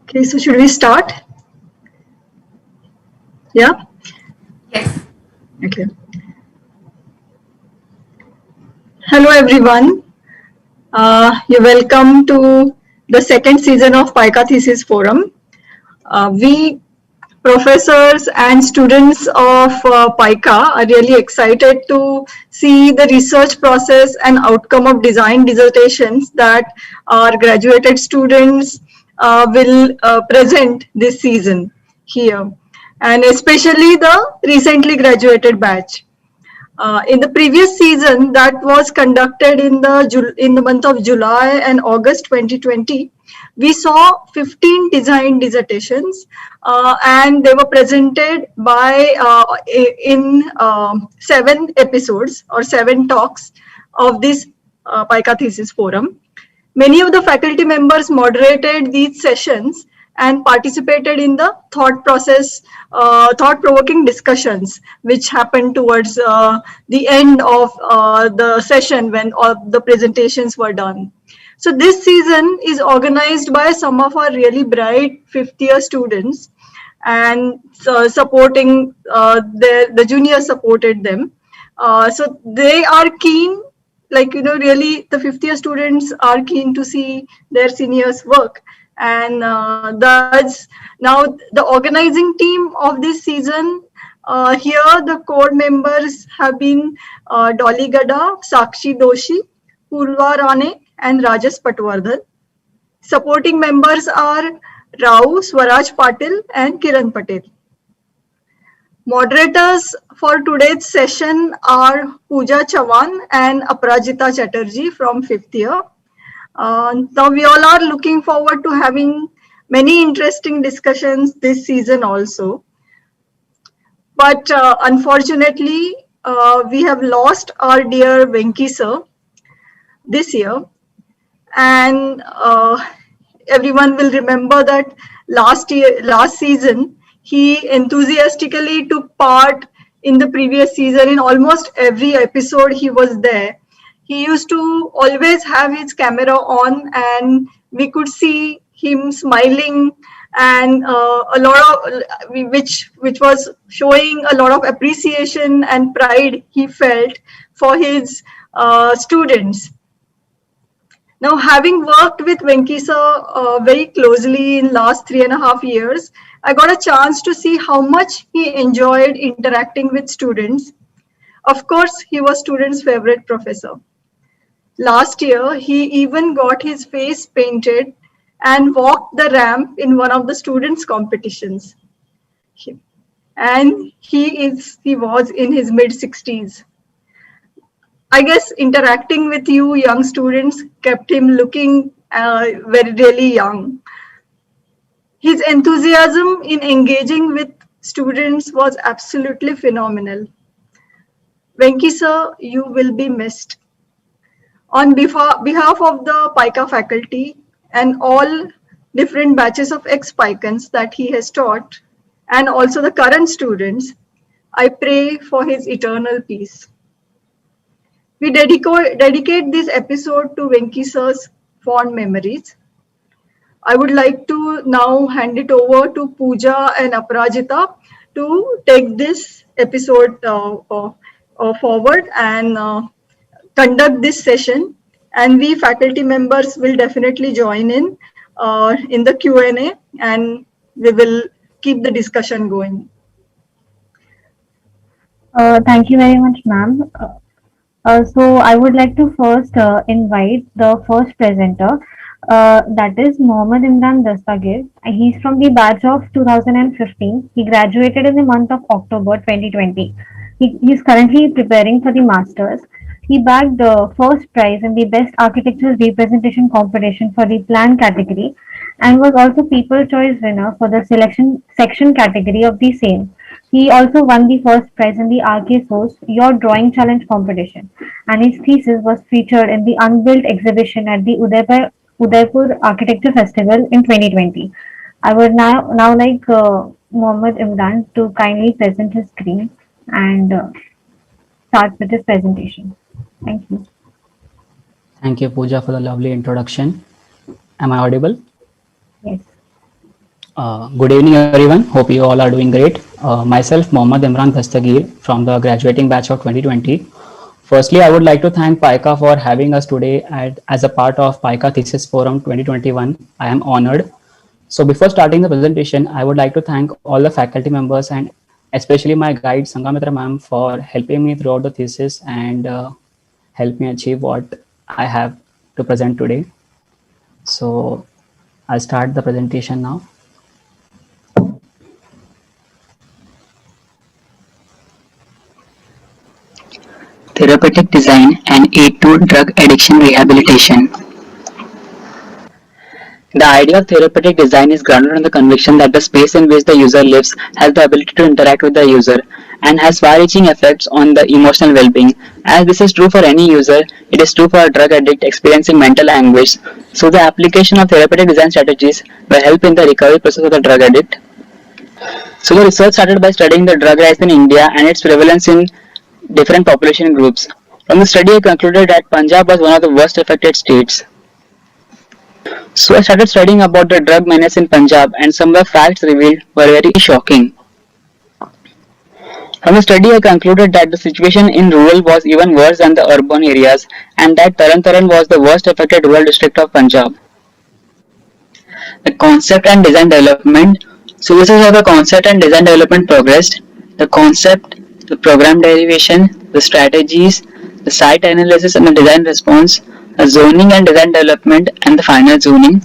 Okay, so should we start? Yeah? Yes. Okay. Hello, everyone. You're welcome to the second season of PiCA Thesis Forum. We professors and students of PiCA are really excited to see the research process and outcome of design dissertations that our graduated students will present this season here, and especially the recently graduated batch. In the previous season that was conducted in the month of July and August 2020, we saw 15 design dissertations, and they were presented by in 7 episodes or 7 talks of this PiCA Thesis Forum. Many of the faculty members moderated these sessions and participated in the thought-provoking discussions, which happened towards the end of the session when all the presentations were done. So this season is organized by some of our really bright fifth-year students, and supporting the juniors supported them. So they are keen, really the fifth-year students are keen to see their seniors work, and thus now the organizing team of this season, here the core members have been Dolly Gada, Sakshi Doshi, Purva Rane, and Rajas Patwardhan. Supporting members are Rao, Swaraj Patil, and Kiran Patel. Moderators for today's session are Pooja Chavan and Aprajita Chatterjee from fifth year. Now we all are looking forward to having many interesting discussions this season also. But unfortunately, we have lost our dear Venki sir this year, and everyone will remember that last season, he enthusiastically took part in the previous season. In almost every episode he was there. He used to always have his camera on, and we could see him smiling, and a lot of which was showing a lot of appreciation and pride he felt for his students. Now, having worked with Venki sir very closely in last 3.5 years, I got a chance to see how much he enjoyed interacting with students. Of course, he was students' favorite professor. Last year, he even got his face painted and walked the ramp in one of the students' competitions. And he was in his mid-60s. I guess interacting with you young students kept him looking very really young. His enthusiasm in engaging with students was absolutely phenomenal. Venki sir, you will be missed. On behalf of the PiCA faculty and all different batches of X-PiCAns that he has taught, and also the current students, I pray for his eternal peace. We dedicate this episode to Venki sir's fond memories. I would like to now hand it over to Pooja and Aprajita to take this episode forward and conduct this session. And we faculty members will definitely join in the Q&A, and we will keep the discussion going. Thank you very much, ma'am. So I would like to first invite the first presenter, that is Mohammed Imran Dastagir. He's from the batch of 2015. He graduated in the month of October 2020. He's currently preparing for the masters. He bagged the first prize in the Best Architectural Representation competition for the plan category, and was also People Choice winner for the selection section category of the same. He also won the first prize in the RK Source Your Drawing Challenge competition, and his thesis was featured in the Unbuilt exhibition at the Udaipur Architecture Festival in 2020. I would now like Mohammed Imran to kindly present his screen and start with his presentation. Thank you. Thank you, Pooja, for the lovely introduction. Am I audible? Yes. Good evening, everyone. Hope you all are doing great. Myself, Mohammed Imran Dastagir from the graduating batch of 2020. Firstly, I would like to thank PiCA for having us today as a part of PiCA Thesis Forum 2021. I am honored. So before starting the presentation, I would like to thank all the faculty members and especially my guide Sangamitra ma'am for helping me throughout the thesis and help me achieve what I have to present today. So I'll start the presentation now. Therapeutic design and aid to drug addiction rehabilitation. The idea of therapeutic design is grounded on the conviction that the space in which the user lives has the ability to interact with the user and has far-reaching effects on the emotional well-being. As this is true for any user, it is true for a drug addict experiencing mental anguish. So the application of therapeutic design strategies will help in the recovery process of the drug addict. So the research started by studying the drug rise in India and its prevalence in different population groups. From the study, I concluded that Punjab was one of the worst affected states. So I started studying about the drug menace in Punjab, and some of the facts revealed were very shocking. From the study, I concluded that the situation in rural was even worse than the urban areas, and that Taran was the worst affected rural district of Punjab. The concept and design development. So this is how the concept and design development progressed. The concept, the program derivation, the strategies, the site analysis and the design response, the zoning and design development, and the final zoning.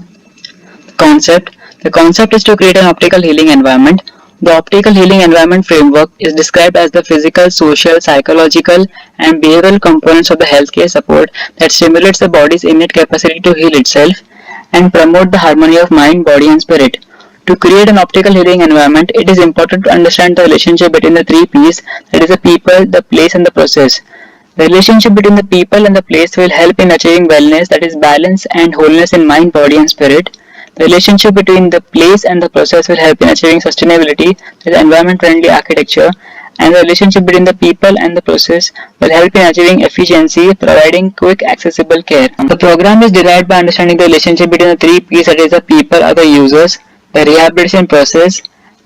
Concept. The concept is to create an optical healing environment. The optical healing environment framework is described as the physical, social, psychological, and behavioral components of the healthcare support that stimulates the body's innate capacity to heal itself and promote the harmony of mind, body, and spirit. To create an optical healing environment, it is important to understand the relationship between the three P's, that is the people, the place, and the process. The relationship between the people and the place will help in achieving wellness, that is balance and wholeness in mind, body, and spirit. The relationship between the place and the process will help in achieving sustainability, that is environment-friendly architecture. And the relationship between the people and the process will help in achieving efficiency, providing quick, accessible care. The program is derived by understanding the relationship between the three P's, that is the people or the users, the rehabilitation process,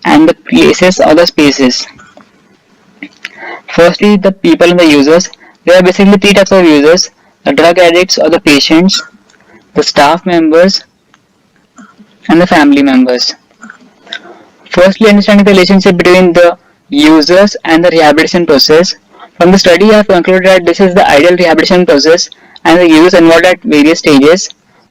and the places or the spaces. Firstly, the people and the users. There are basically three types of users: the drug addicts or the patients, the staff members, and the family members. Firstly, understanding the relationship between the users and the rehabilitation process. From the study, I have concluded that this is the ideal rehabilitation process and the users involved at various stages.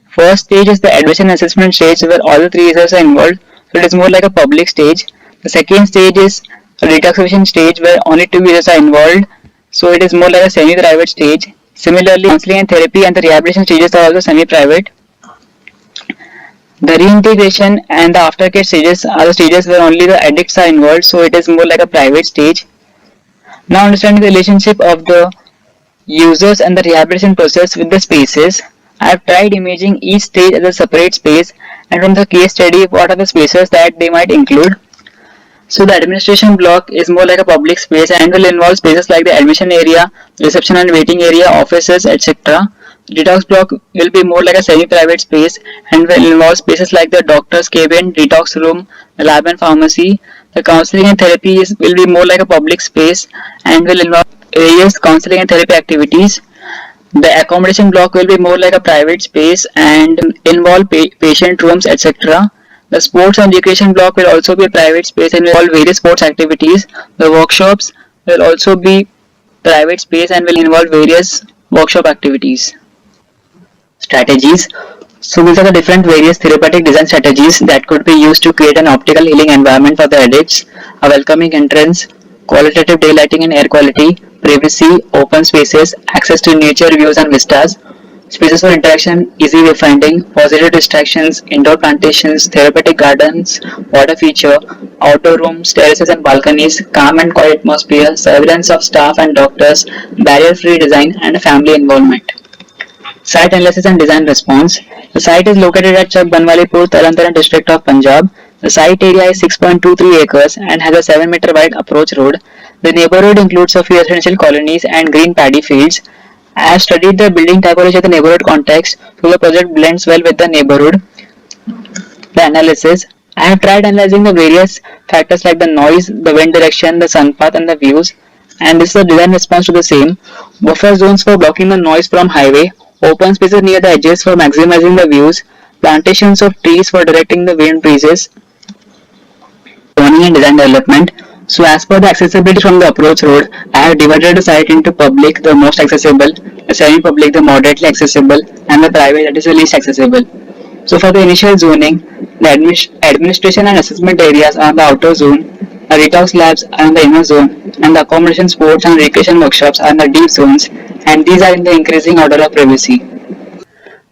First stage is the admission assessment stage where all the three users are involved, so it is more like a public stage. The second stage is a detoxification stage where only two users are involved, so it is more like a semi-private stage. Similarly, counseling and therapy and the rehabilitation stages are also semi-private. The reintegration and the aftercare stages are the stages where only the addicts are involved, so it is more like a private stage. Now understanding the relationship of the users and the rehabilitation process with the spaces, I have tried imaging each stage as a separate space and from the case study what are the spaces that they might include. So the administration block is more like a public space and will involve spaces like the admission area, reception and waiting area, offices, etc. The detox block will be more like a semi-private space and will involve spaces like the doctor's cabin, detox room, the lab and pharmacy. The counseling and therapy will be more like a public space and will involve various counseling and therapy activities. The accommodation block will be more like a private space and involve patient rooms, etc. The sports and recreation block will also be a private space and will involve various sports activities. The workshops will also be private space and will involve various workshop activities. Strategies. So these are the different various therapeutic design strategies that could be used to create an optical healing environment for the addicts: a welcoming entrance, qualitative daylighting and air quality, privacy, open spaces, access to nature views and vistas, spaces for interaction, easy wayfinding, positive distractions, indoor plantations, therapeutic gardens, water feature, outdoor rooms, terraces and balconies, calm and quiet atmosphere, surveillance of staff and doctors, barrier-free design, and family involvement. Site analysis and design response. The site is located at Chak Banwalipur, Taran district of Punjab. The site area is 6.23 acres and has a 7-meter wide approach road. The neighborhood includes a few residential colonies and green paddy fields. I have studied the building typology of the neighborhood context, so the project blends well with the neighborhood. The analysis. I have tried analyzing the various factors like the noise, the wind direction, the sun path and the views, and this is a design response to the same. Buffer zones for blocking the noise from highway, open spaces near the edges for maximizing the views, plantations of trees for directing the wind breezes, zoning and design development. So as per the accessibility from the approach road, I have divided the site into public, the most accessible, the semi-public, the moderately accessible, and the private, that is the least accessible. So for the initial zoning, the administration and assessment areas are the outer zone, the detox labs are in the inner zone, and the accommodation, sports and recreation workshops are in the deep zones, and these are in the increasing order of privacy.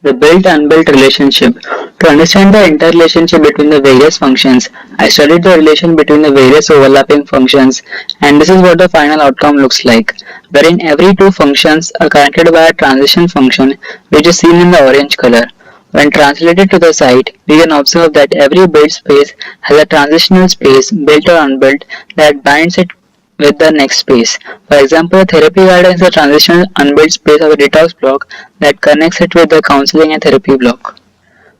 The built-unbuilt relationship. To understand the interrelationship between the various functions, I studied the relation between the various overlapping functions, and this is what the final outcome looks like, wherein every two functions are connected by a transition function which is seen in the orange color. When translated to the site, we can observe that every built space has a transitional space, built or unbuilt, that binds it with the next space. For example, a therapy garden is a transitional unbuilt space of a detox block that connects it with the counseling and therapy block.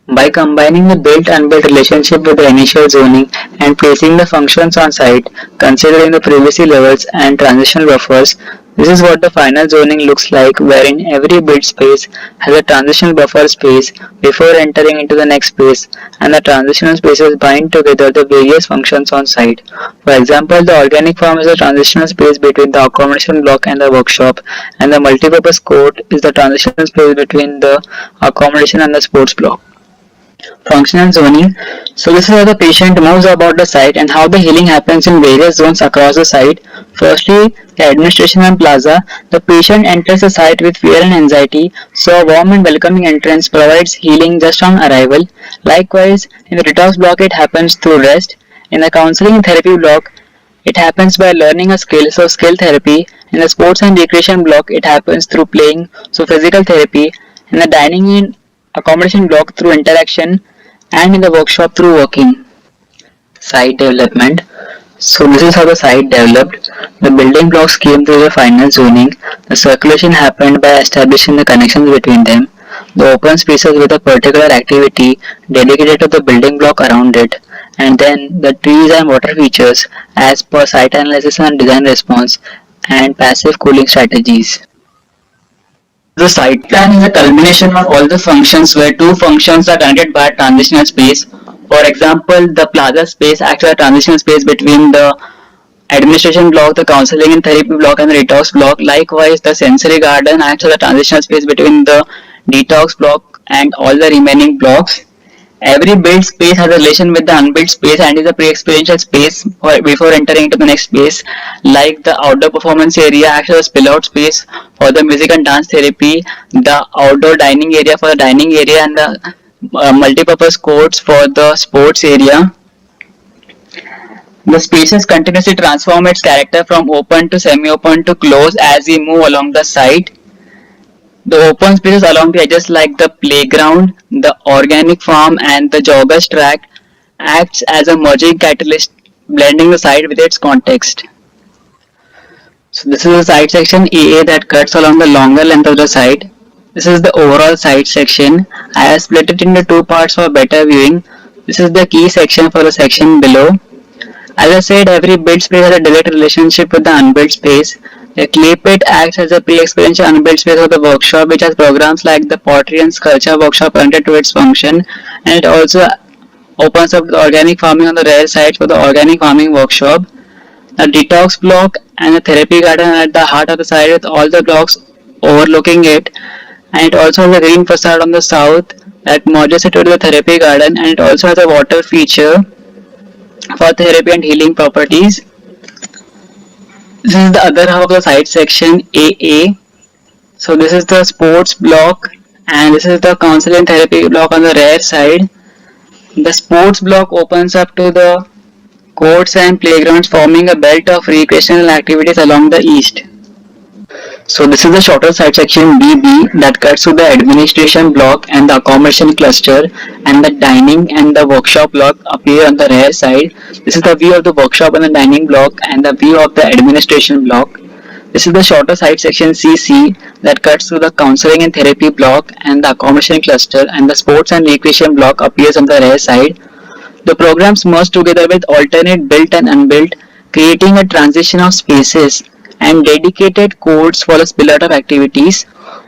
By combining the built-unbuilt relationship with the initial zoning and placing the functions on site, considering the privacy levels and transitional buffers, this is what the final zoning looks like, wherein every built space has a transitional buffer space before entering into the next space, and the transitional spaces bind together the various functions on site. For example, the organic farm is a transitional space between the accommodation block and the workshop, and the multipurpose court is the transitional space between the accommodation and the sports block. Functional zoning. So this is how the patient moves about the site and how the healing happens in various zones across the site. Firstly, the administration and plaza. The patient enters the site with fear and anxiety, so a warm and welcoming entrance provides healing just on arrival. Likewise, in the detox block it happens through rest. In the counseling and therapy block, it happens by learning a skill, so skill therapy. In the sports and recreation block, it happens through playing, so physical therapy. In the dining in accommodation block through interaction, and in the workshop through working. Site development. So this is how the site developed. The building blocks came through the final zoning. The circulation happened by establishing the connections between them. The open spaces with a particular activity dedicated to the building block around it, and then the trees and water features as per site analysis and design response, and passive cooling strategies. The site plan is a culmination of all the functions where two functions are connected by a transitional space. For example, the plaza space acts as a transitional space between the administration block, the counseling and therapy block, and the detox block. Likewise, the sensory garden acts as a transitional space between the detox block and all the remaining blocks. Every built space has a relation with the unbuilt space and is a pre-experiential space before entering into the next space. Like the outdoor performance area acts as a spill-out space for the music and dance therapy, the outdoor dining area for the dining area, and the multi-purpose courts for the sports area. The spaces continuously transform its character from open to semi-open to closed as we move along the site. The open spaces along the edges like the playground, the organic farm and the joggers track acts as a merging catalyst, blending the site with its context. So this is the site section AA that cuts along the longer length of the site. This is the overall site section. I have split it into two parts for better viewing. This is the key section for the section below. As I said, every built space has a direct relationship with the unbuilt space. The clay pit acts as a pre-experiential unbuilt space of the workshop, which has programs like the pottery and sculpture workshop connected to its function, and it also opens up the organic farming on the rare sites for the organic farming workshop. The detox block and the therapy garden are at the heart of the site with all the blocks overlooking it, and it also has a green facade on the south that merges it with the therapy garden, and it also has a water feature for therapy and healing properties. This is the other half of the site section AA. So this is the sports block and this is the counseling therapy block on the rear side. The sports block opens up to the courts and playgrounds, forming a belt of recreational activities along the east. So this is the shorter side section BB that cuts through the administration block and the accommodation cluster, and the dining and the workshop block appear on the rear side. This is the view of the workshop and the dining block and the view of the administration block. This is the shorter side section CC that cuts through the counseling and therapy block and the accommodation cluster, and the sports and recreation block appears on the rear side. The programs merge together with alternate built and unbuilt, creating a transition of spaces and dedicated codes for the spill out of activities.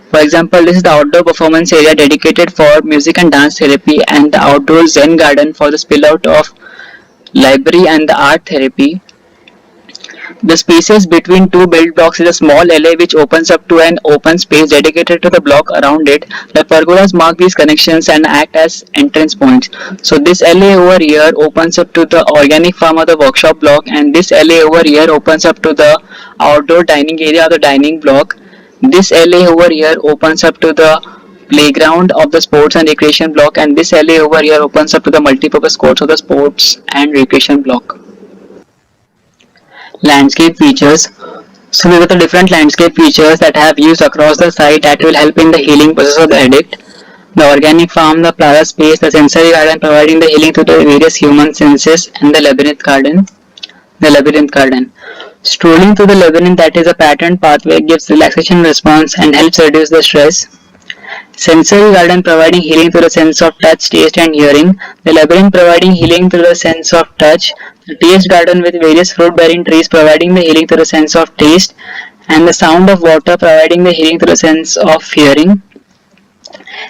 For example, this is the outdoor performance area dedicated for music and dance therapy, and the outdoor Zen garden for the spill out of library and the art therapy. The spaces between two built blocks is a small alley which opens up to an open space dedicated to the block around it. The pergolas mark these connections and act as entrance points. So this alley over here opens up to the organic farm of the workshop block, and this alley over here opens up to the outdoor dining area of the dining block. This alley over here opens up to the playground of the sports and recreation block, and this alley over here opens up to the multipurpose courts of the sports and recreation block. Landscape features. So these are the different landscape features that I have used across the site that will help in the healing process of the addict. The organic farm, the plaza space, the sensory garden providing the healing to the various human senses, and the labyrinth garden. The labyrinth garden. Strolling through the labyrinth, that is a patterned pathway, gives relaxation response and helps reduce the stress. Sensory garden providing healing through the sense of touch, taste and hearing. The labyrinth providing healing through the sense of touch. The taste garden with various fruit bearing trees providing the healing through the sense of taste. And the sound of water providing the healing through the sense of hearing.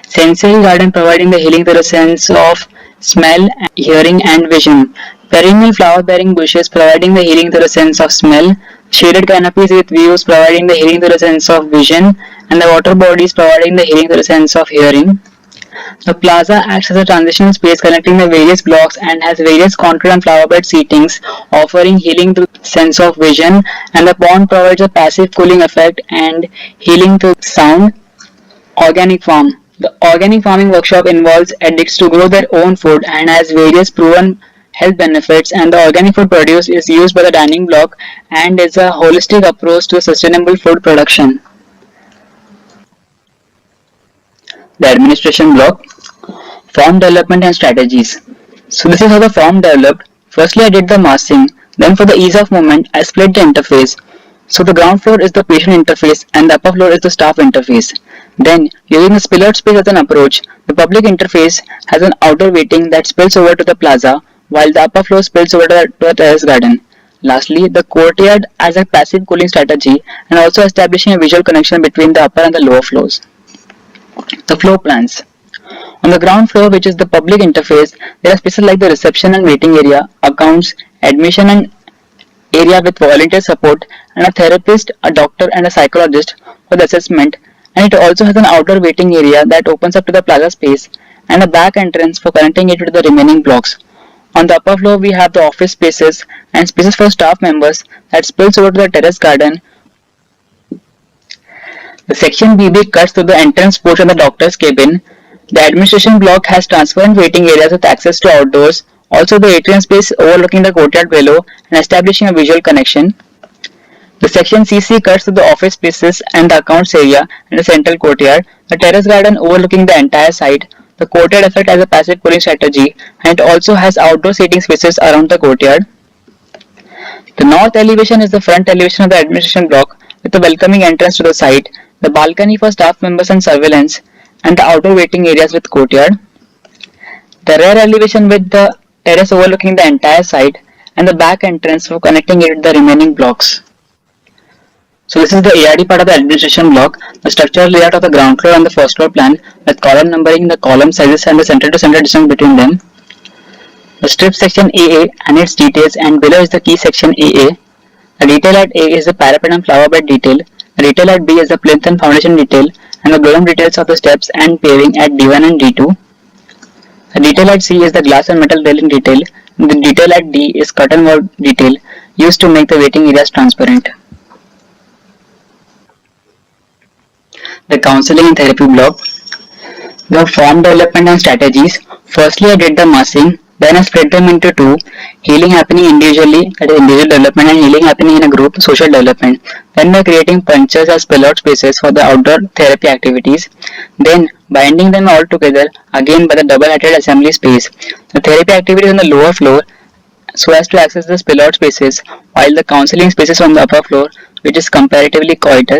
Sensory garden providing the healing through the sense of smell, hearing and vision. Perennial flower bearing bushes providing the healing through the sense of smell. Shaded canopies with views providing the healing through the sense of vision, and the water bodies providing the healing through the sense of hearing. The plaza acts as a transitional space connecting the various blocks and has various contour and flower bed seatings, offering healing through the sense of vision, and the pond provides a passive cooling effect and healing through sound. Organic farm. The organic farming workshop involves addicts to grow their own food and has various proven health benefits, and the organic food produced is used by the dining block and is a holistic approach to sustainable food production. The administration block. Form development and strategies. So this is how the form developed. Firstly I did the massing, then for the ease of movement I split the interface. So the ground floor is the patient interface and the upper floor is the staff interface. Then, using the spill out space as an approach, the public interface has an outdoor waiting that spills over to the plaza, while the upper floor spills over to the terrace garden. Lastly, the courtyard as a passive cooling strategy and also establishing a visual connection between the upper and the lower floors. The floor plans. On the ground floor, which is the public interface, there are spaces like the reception and waiting area, accounts, admission and area with volunteer support, and a therapist, a doctor and a psychologist for the assessment, and it also has an outdoor waiting area that opens up to the plaza space and a back entrance for connecting it to the remaining blocks. On the upper floor we have the office spaces and spaces for staff members that spills over to the terrace garden. The section BB cuts to the entrance porch of the doctor's cabin. The administration block has transparent waiting areas with access to outdoors, also the atrium space overlooking the courtyard below and establishing a visual connection. The section CC cuts to the office spaces and the accounts area and the central courtyard, the terrace garden overlooking the entire site, the courtyard effect as a passive cooling strategy, and it also has outdoor seating spaces around the courtyard. The north elevation is the front elevation of the administration block with a welcoming entrance to the site, the balcony for staff members and surveillance, and the outdoor waiting areas with courtyard. The rear elevation with the terrace overlooking the entire site and the back entrance for connecting it with the remaining blocks. So this is the ARD part of the administration block, the structural layout of the ground floor and the first floor plan with column numbering, the column sizes and the center to center distance between them. The strip section AA and its details, and below is the key section AA. The detail at A is the parapet and flower bed detail. The detail at B is the plinth and foundation detail and the ground details of the steps and paving at D1 and D2. The detail at C is the glass and metal railing detail. The detail at D is curtain wall detail used to make the waiting areas transparent. The counseling and therapy block. The form development and strategies. Firstly, I did the massing, then I split them into two, healing happening individually, that is individual development, and healing happening in a group, social development. Then by creating punches as spill-out spaces for the outdoor therapy activities. Then binding them all together again by the double-hatted assembly space. The therapy activities on the lower floor so as to access the spill-out spaces, while the counseling spaces on the upper floor, which is comparatively quieter.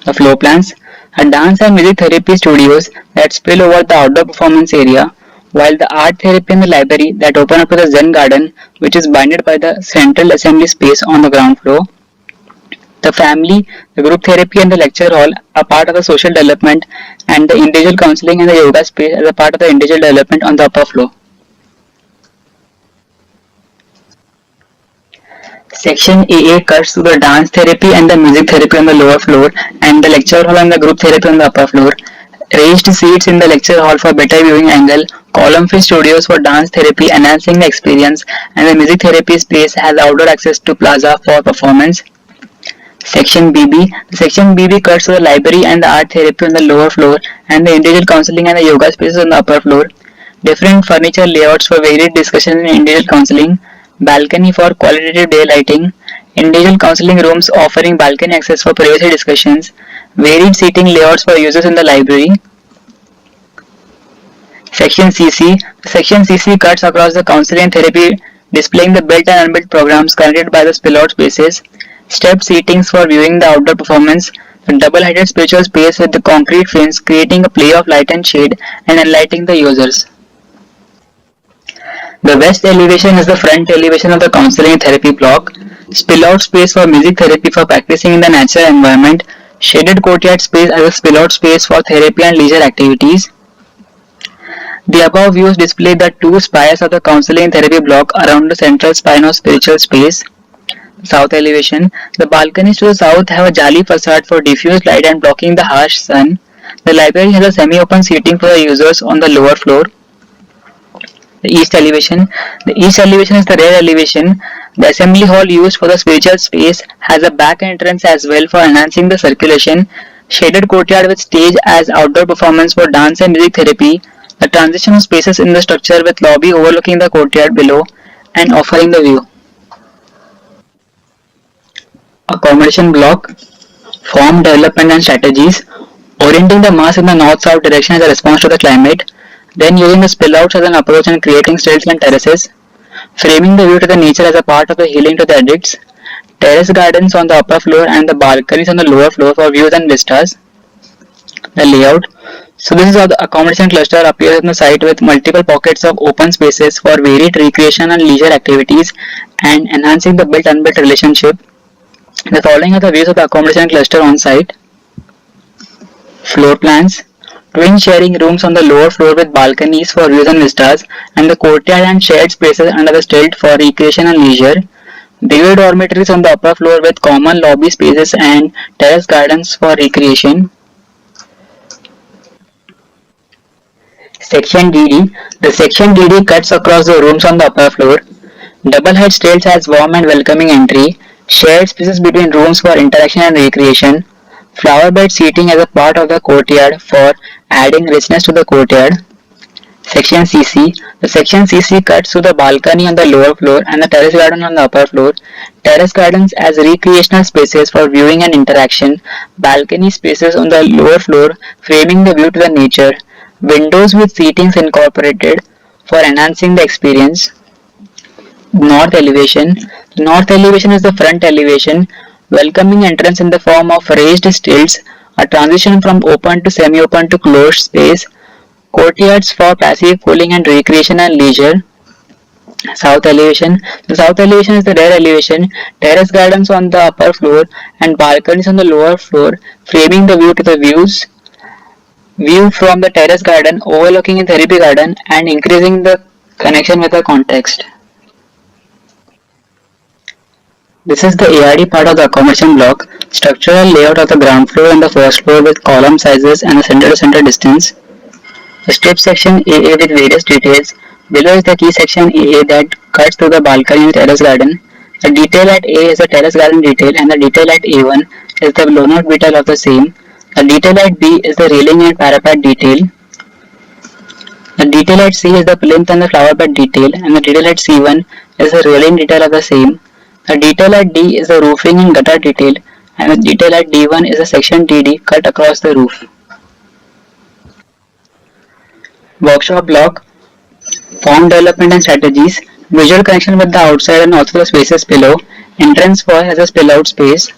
The floor plans. A dance and music therapy studios that spill over the outdoor performance area, while the art therapy and the library that open up to the Zen garden, which is bounded by the central assembly space on the ground floor. The family, the group therapy and the lecture hall are part of the social development, and the individual counseling and the yoga space as a part of the individual development on the upper floor. Section AA cuts through the dance therapy and the music therapy on the lower floor, and the lecture hall and the group therapy on the upper floor. Raised seats in the lecture hall for better viewing angle, column-free studios for dance therapy enhancing the experience, and the music therapy space has outdoor access to plaza for performance. Section BB. Section BB cuts through the library and the art therapy on the lower floor, and the individual counseling and the yoga spaces on the upper floor. Different furniture layouts for varied discussion in individual counseling, balcony for qualitative day lighting, individual counseling rooms offering balcony access for privacy discussions, varied seating layouts for users in the library. Section CC. Section CC cuts across the counseling and therapy, displaying the built and unbuilt programs connected by the spillout spaces, stepped seatings for viewing the outdoor performance, a double-heighted spiritual space with the concrete frames creating a play of light and shade and enlightening the users. The west elevation is the front elevation of the counseling and therapy block, spill-out space for music therapy for practicing in the natural environment, shaded courtyard space as a spill-out space for therapy and leisure activities. The above views display the two spires of the counseling and therapy block around the central spine of spiritual space. South elevation. The balconies to the south have a jali facade for diffuse light and blocking the harsh sun. The library has a semi-open seating for the users on the lower floor. The east elevation. The east elevation is the rear elevation. The assembly hall used for the spiritual space has a back entrance as well for enhancing the circulation. Shaded courtyard with stage as outdoor performance for dance and music therapy. The transition spaces in the structure with lobby overlooking the courtyard below and offering the view. Accommodation block, form development and strategies, orienting the mass in the north-south direction as a response to the climate, then using the spillouts as an approach and creating stilts and terraces, framing the view to the nature as a part of the healing to the addicts, terrace gardens on the upper floor and the balconies on the lower floor for views and vistas. The layout. So this is how the accommodation cluster appears on the site with multiple pockets of open spaces for varied recreation and leisure activities and enhancing the built-unbuilt relationship. The following are the views of the accommodation cluster on site. Floor plans. Twin sharing rooms on the lower floor with balconies for views and vistas, and the courtyard and shared spaces under the stilt for recreation and leisure. Bigger dormitories on the upper floor with common lobby spaces and terrace gardens for recreation. Section DD. The section DD cuts across the rooms on the upper floor. Double height stilts has warm and welcoming entry. Shared spaces between rooms for interaction and recreation. Flower bed seating as a part of the courtyard for adding richness to the courtyard. Section CC. The section CC cuts through the balcony on the lower floor and the terrace garden on the upper floor. Terrace gardens as recreational spaces for viewing and interaction. Balcony spaces on the lower floor framing the view to the nature. Windows with seatings incorporated for enhancing the experience. North elevation. The north elevation is the front elevation, welcoming entrance in the form of raised stilts, a transition from open to semi-open to closed space, courtyards for passive cooling and recreation and leisure. South elevation. The south elevation is the rear elevation, terrace gardens on the upper floor and balconies on the lower floor, framing the view to the view from the terrace garden overlooking a therapy garden and increasing the connection with the context. This is the ARD part of the accommodation block, structural layout of the ground floor and the first floor with column sizes and a center to center distance. The strip section AA with various details. Below is the key section AA that cuts through the balcony and terrace garden. The detail at A is the terrace garden detail and the detail at A1 is the blown out detail of the same. The detail at B is the railing and parapet detail. The detail at C is the plinth and the flower bed detail and the detail at C1 is the railing detail of the same. The detail at D is the roofing and gutter detail and the detail at D1 is the section DD cut across the roof. Workshop block, form development and strategies, visual connection with the outside and also the spaces below, entrance for as a spill out space.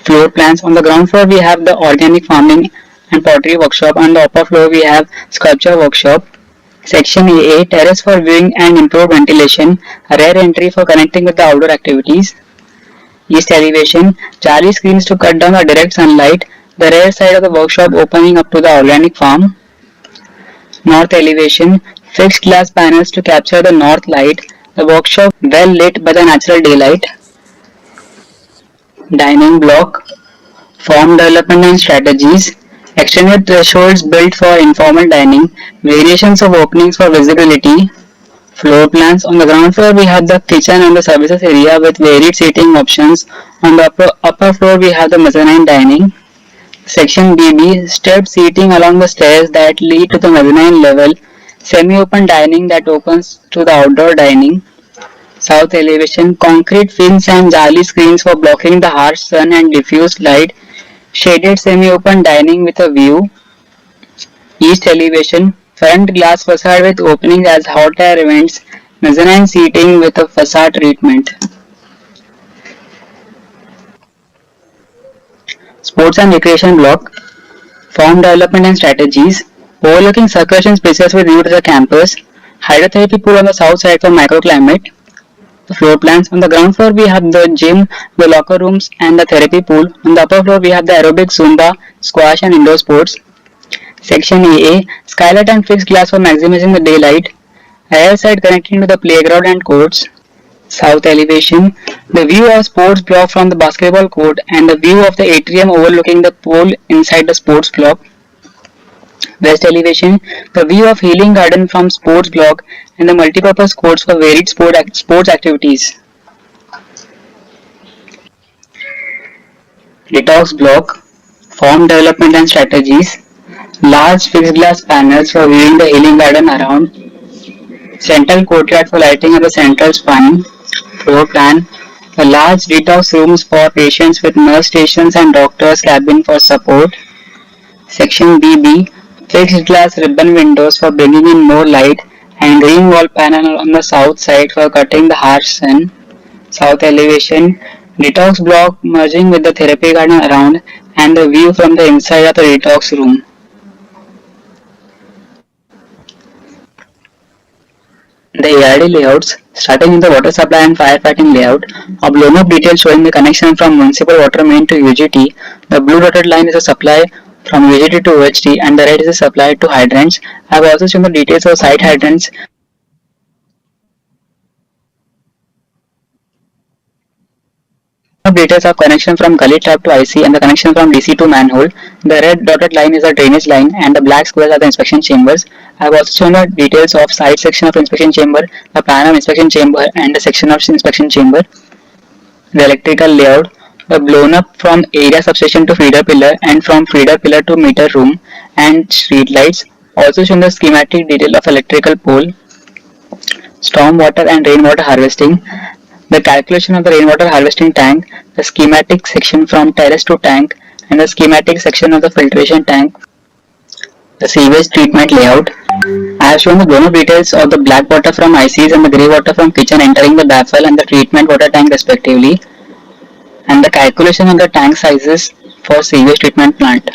Floor plans. On the ground floor we have the organic farming and pottery workshop, on the upper floor we have sculpture workshop. Section AA, terrace for viewing and improved ventilation, rear entry for connecting with the outdoor activities. East elevation, Charlie screens to cut down the direct sunlight, the rear side of the workshop opening up to the organic farm. North elevation, fixed glass panels to capture the north light, the workshop well lit by the natural daylight. Dining block, form development and strategies, extended thresholds built for informal dining, variations of openings for visibility. Floor plans, on the ground floor we have the kitchen and the services area with varied seating options. On the upper floor we have the mezzanine dining. Section BB, stepped seating along the stairs that lead to the mezzanine level, semi-open dining that opens to the outdoor dining. South elevation, concrete fins and jali screens for blocking the harsh sun and diffused light, shaded semi-open dining with a view. East elevation, front glass facade with openings as hot air events, mezzanine seating with a facade treatment. Sports and recreation block, form development and strategies, overlooking circulation spaces with view to the campus, hydrotherapy pool on the south side for microclimate. The floor plans, on the ground floor we have the gym, the locker rooms and the therapy pool. On the upper floor we have the aerobic, zumba, squash and indoor sports. Section AA, skylight and fixed glass for maximizing the daylight, rear side connecting to the playground and courts. South elevation, the view of sports block from the basketball court and the view of the atrium overlooking the pool inside the sports block. West elevation, the view of healing garden from sports block and the multipurpose courts for varied sports activities. Detox block, form development and strategies, large fixed glass panels for viewing the healing garden around, central courtyard for lighting at the central spine. Floor plan, the large detox rooms for patients with nurse stations and doctor's cabin for support. Section BB, fixed glass ribbon windows for bringing in more light and green wall panel on the south side for cutting the harsh sun. South elevation, detox block merging with the therapy garden around and the view from the inside of the detox room. The ARD layouts, starting with the water supply and firefighting layout, a blown-up detail showing the connection from municipal water main to UGT. The blue dotted line is a supply from UGT to OHT and the red is a supply to hydrants. I have also shown the details of site hydrants. Details of connection from gully tap to IC and the connection from DC to manhole. The red dotted line is a drainage line and the black squares are the inspection chambers. I have also shown the details of side section of inspection chamber, the plan of inspection chamber and the section of inspection chamber. The electrical layout, the blown up from area substation to feeder pillar and from feeder pillar to meter room and street lights. Also shown the schematic detail of electrical pole. Storm water and rainwater harvesting, the calculation of the rainwater harvesting tank, the schematic section from terrace to tank and the schematic section of the filtration tank. The sewage treatment layout. I have shown the blown up details of the black water from ICs and the grey water from kitchen entering the baffle and the treatment water tank respectively, and the calculation of the tank sizes for sewage treatment plant.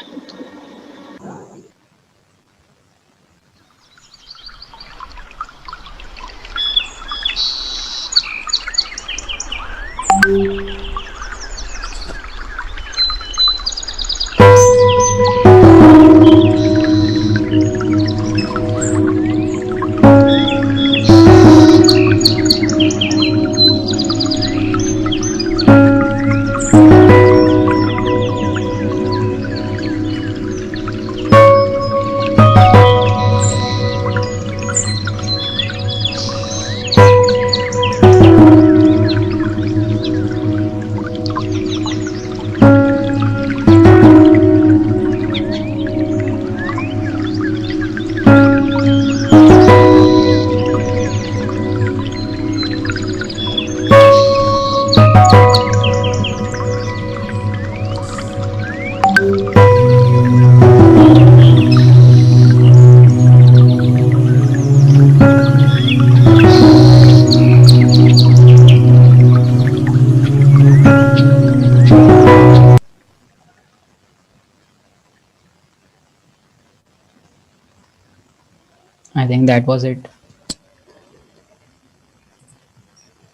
I think that was it.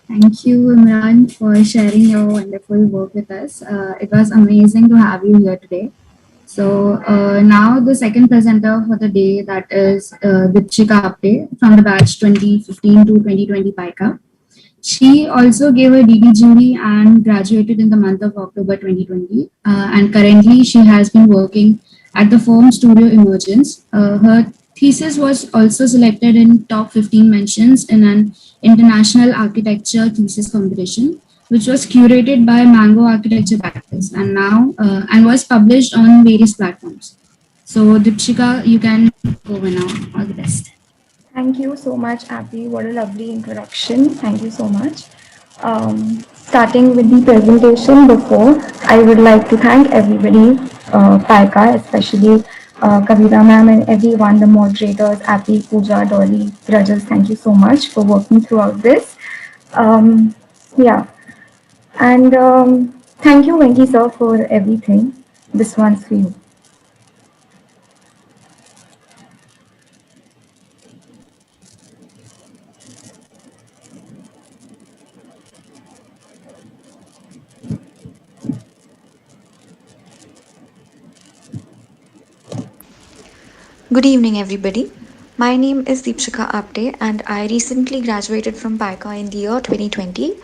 Thank you, Imran, for sharing your wonderful work with us. It was amazing to have you here today. So now the second presenter for the day, that is Deepshikha Apte from the batch 2015 to 2020 PiCA. She also gave a DDGD and graduated in the month of October 2020. And currently, she has been working at the firm Studio Emergence. Her thesis was also selected in top 15 mentions in an international architecture thesis competition, which was curated by Mango Architecture Practice and now and was published on various platforms. So, Deepshika, you can go over now. All the best. Thank you so much, Abby. What a lovely introduction. Thank you so much. Starting with the presentation before, I would like to thank everybody, PiCA, especially Kavita ma'am and everyone, the moderators, Abby, Pooja, Dolly, Rajas. Thank you so much for working throughout this. Um, yeah, and thank you, Venki sir, for everything. This one's for you. Good evening, everybody. My name is Deepshikha Apte, and I recently graduated from PiCA in the year 2020.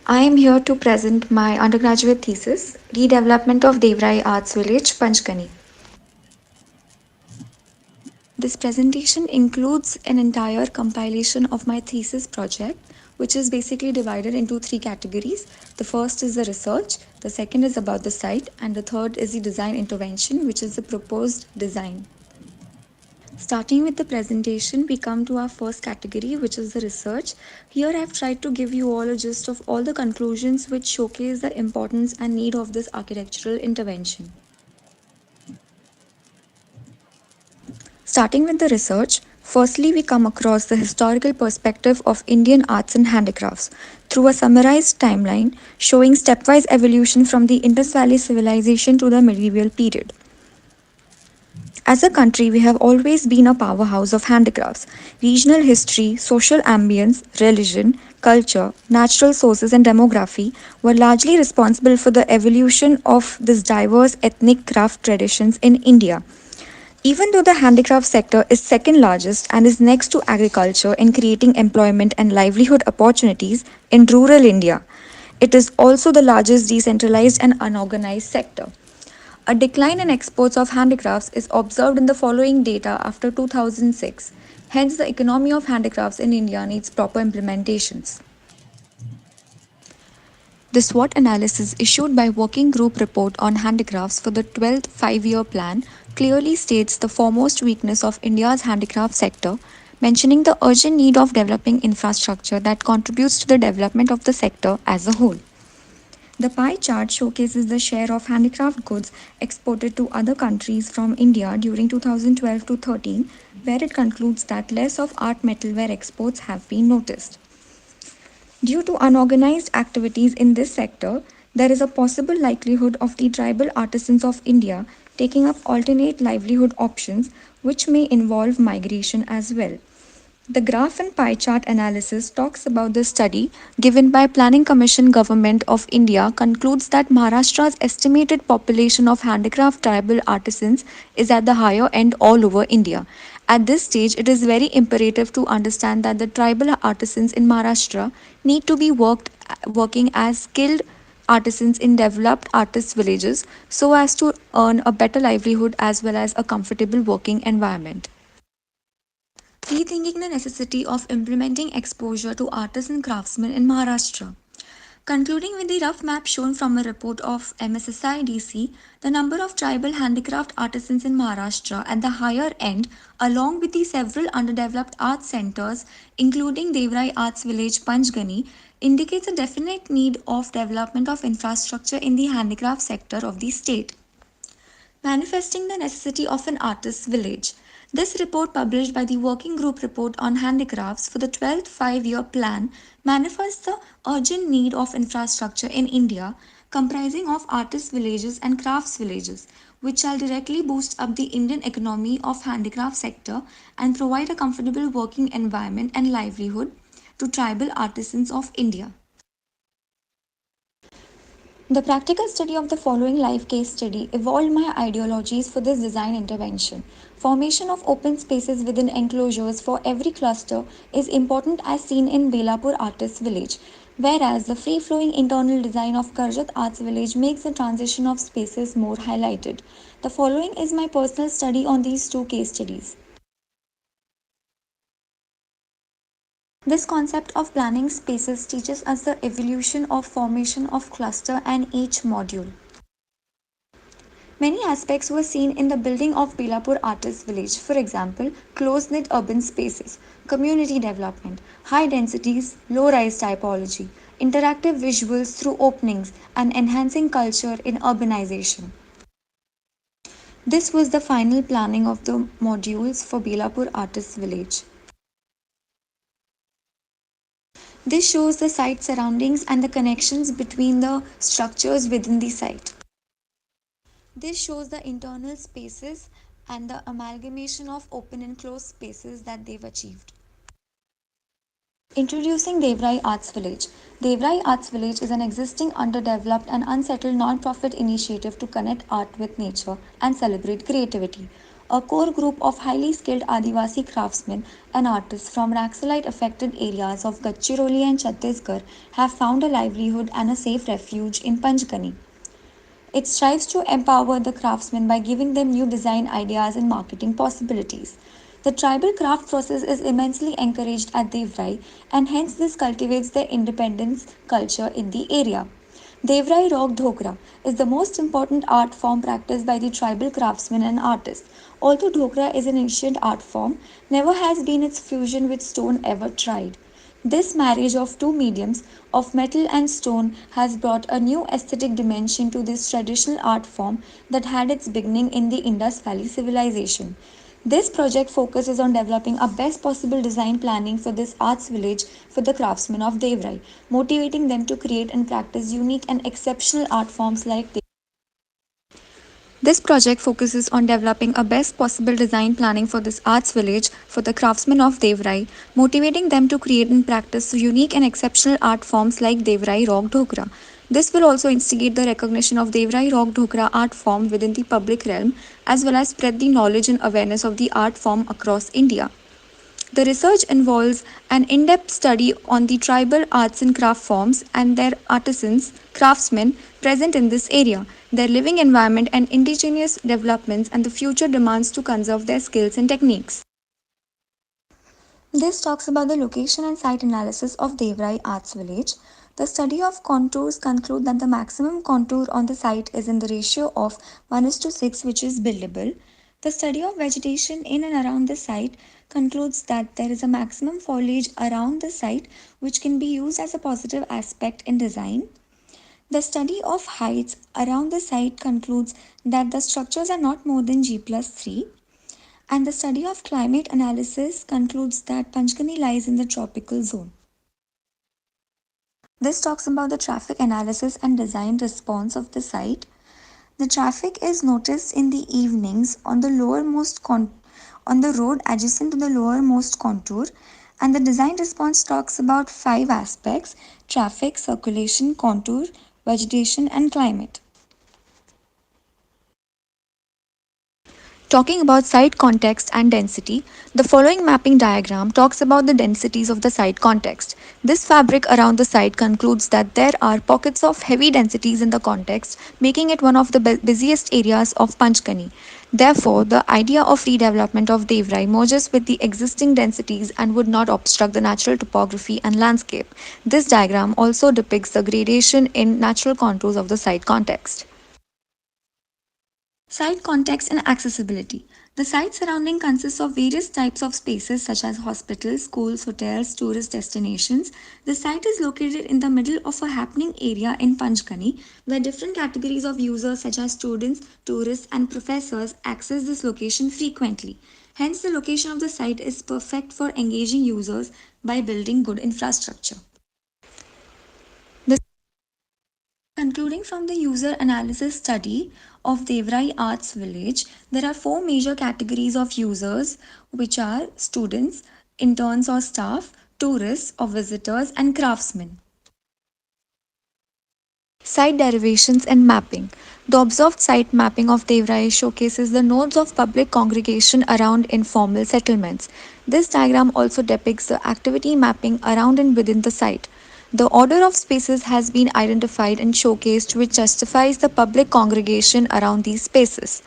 I am here to present my undergraduate thesis, Redevelopment of Devrai Arts Village, Panchgani. This presentation includes an entire compilation of my thesis project, which is basically divided into three categories. The first is the research, the second is about the site, and the third is the design intervention, which is the proposed design. Starting with the presentation, we come to our first category, which is the research. Here I've tried to give you all a gist of all the conclusions which showcase the importance and need of this architectural intervention. Starting with the research, firstly we come across the historical perspective of Indian arts and handicrafts through a summarized timeline showing stepwise evolution from the Indus Valley civilization to the medieval period. As a country, we have always been a powerhouse of handicrafts. Regional history, social ambience, religion, culture, natural sources, and demography were largely responsible for the evolution of this diverse ethnic craft traditions in India. Even though the handicraft sector is second largest and is next to agriculture in creating employment and livelihood opportunities in rural India, it is also the largest decentralized and unorganized sector. A decline in exports of handicrafts is observed in the following data after 2006. Hence, the economy of handicrafts in India needs proper implementations. The SWOT analysis issued by Working Group Report on Handicrafts for the 12th Five-Year Plan clearly states the foremost weakness of India's handicraft sector, mentioning the urgent need of developing infrastructure that contributes to the development of the sector as a whole. The pie chart showcases the share of handicraft goods exported to other countries from India during 2012 to 13, where it concludes that less of art metalware exports have been noticed. Due to unorganized activities in this sector, there is a possible likelihood of the tribal artisans of India taking up alternate livelihood options, which may involve migration as well. The graph and pie chart analysis talks about the study given by Planning Commission Government of India concludes that Maharashtra's estimated population of handicraft tribal artisans is at the higher end all over India. At this stage, it is very imperative to understand that the tribal artisans in Maharashtra need to be working as skilled artisans in developed artist villages so as to earn a better livelihood as well as a comfortable working environment. Rethinking the necessity of implementing exposure to artists and craftsmen in Maharashtra. Concluding with the rough map shown from a report of MSSI-DC, the number of tribal handicraft artisans in Maharashtra at the higher end, along with the several underdeveloped art centers, including Devrai Arts Village, Panchgani, indicates a definite need of development of infrastructure in the handicraft sector of the state. Manifesting the necessity of an artist's village. This report, published by the Working Group Report on Handicrafts for the 12th Five-Year Plan, manifests the urgent need of infrastructure in India, comprising of artist villages and crafts villages, which shall directly boost up the Indian economy of handicraft sector and provide a comfortable working environment and livelihood to tribal artisans of India. The practical study of the following live case study evolved my ideologies for this design intervention. Formation of open spaces within enclosures for every cluster is important as seen in Belapur Artists Village, whereas the free-flowing internal design of Karjat Arts Village makes the transition of spaces more highlighted. The following is my personal study on these two case studies. This concept of planning spaces teaches us the evolution of formation of cluster and each module. Many aspects were seen in the building of Belapur Artists Village, for example, close-knit urban spaces, community development, high densities, low-rise typology, interactive visuals through openings, and enhancing culture in urbanization. This was the final planning of the modules for Belapur Artists Village. This shows the site surroundings and the connections between the structures within the site. This shows the internal spaces and the amalgamation of open and closed spaces that they've achieved. Introducing Devrai Arts Village. Devrai Arts Village is an existing underdeveloped and unsettled non-profit initiative to connect art with nature and celebrate creativity. A core group of highly skilled Adivasi craftsmen and artists from Naxalite affected areas of Gadchiroli and Chhattisgarh have found a livelihood and a safe refuge in Panchgani. It strives to empower the craftsmen by giving them new design ideas and marketing possibilities. The tribal craft process is immensely encouraged at Devrai, and hence this cultivates their independence culture in the area. Devrai Rock Dhokra is the most important art form practiced by the tribal craftsmen and artists. Although Dhokra is an ancient art form, never has been its fusion with stone ever tried. This marriage of two mediums, of metal and stone, has brought a new aesthetic dimension to this traditional art form that had its beginning in the Indus Valley civilization. This project focuses on developing a best possible design planning for this arts village for the craftsmen of Devrai, motivating them to create and practice unique and exceptional art forms like this project focuses on developing a best possible design planning for this arts village for the craftsmen of Devrai, motivating them to create and practice unique and exceptional art forms like Devrai Rock Dhokra. This will also instigate the recognition of Devrai Rock Dhokra art form within the public realm as well as spread the knowledge and awareness of the art form across India. The research involves an in-depth study on the tribal arts and craft forms and their artisans, craftsmen present in this area, their living environment and indigenous developments and the future demands to conserve their skills and techniques. This talks about the location and site analysis of Devrai Arts Village. The study of contours conclude that the maximum contour on the site is in the ratio of 1:6, which is buildable. The study of vegetation in and around the site concludes that there is a maximum foliage around the site which can be used as a positive aspect in design. The study of heights around the site concludes that the structures are not more than G+3. And the study of climate analysis concludes that Panchgani lies in the tropical zone. This talks about the traffic analysis and design response of the site. The traffic is noticed in the evenings on the on the road adjacent to the lowermost contour, and the design response talks about 5 aspects: traffic, circulation, contour, vegetation, and climate. Talking about site context and density, the following mapping diagram talks about the densities of the site context. This fabric around the site concludes that there are pockets of heavy densities in the context, making it one of the busiest areas of Panchgani. Therefore, the idea of redevelopment of Devrai merges with the existing densities and would not obstruct the natural topography and landscape. This diagram also depicts the gradation in natural contours of the site context. Site context and accessibility. The site surrounding consists of various types of spaces such as hospitals, schools, hotels, tourist destinations. The site is located in the middle of a happening area in Panchgani, where different categories of users such as students, tourists, and professors access this location frequently. Hence, the location of the site is perfect for engaging users by building good infrastructure. The Concluding from the user analysis study of Devrai Arts Village, there are four major categories of users, which are students, interns or staff, tourists or visitors, and craftsmen. Site derivations and mapping. The observed site mapping of Devrai showcases the nodes of public congregation around informal settlements. This diagram also depicts the activity mapping around and within the site. The order of spaces has been identified and showcased, which justifies the public congregation around these spaces.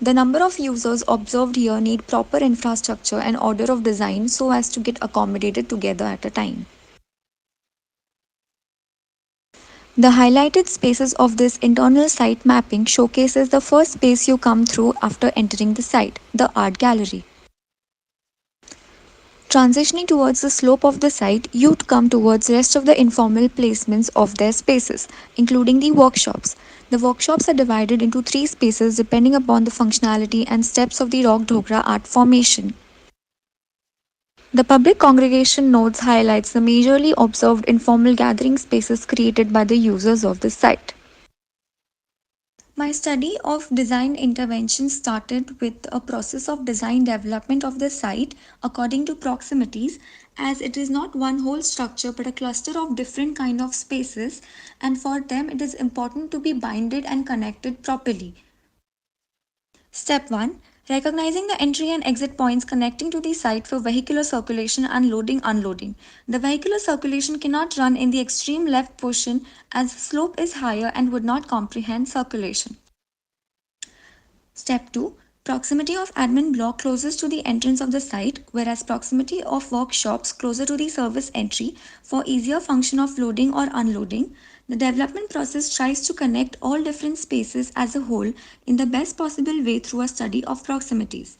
The number of users observed here need proper infrastructure and order of design so as to get accommodated together at a time. The highlighted spaces of this internal site mapping showcases the first space you come through after entering the site, the art gallery. Transitioning towards the slope of the site, you'd come towards rest of the informal placements of their spaces, including the workshops. The workshops are divided into three spaces depending upon the functionality and steps of the rock dhokra art formation. The public congregation nodes highlights the majorly observed informal gathering spaces created by the users of the site. My study of design intervention started with a process of design development of the site according to proximities, as it is not one whole structure but a cluster of different kind of spaces, and for them it is important to be binded and connected properly. Step 1. Recognizing the entry and exit points connecting to the site for vehicular circulation and loading unloading. The vehicular circulation cannot run in the extreme left portion as the slope is higher and would not comprehend circulation. Step 2. Proximity of admin block closest to the entrance of the site, whereas proximity of workshops closer to the service entry for easier function of loading or unloading. The development process tries to connect all different spaces as a whole in the best possible way through a study of proximities.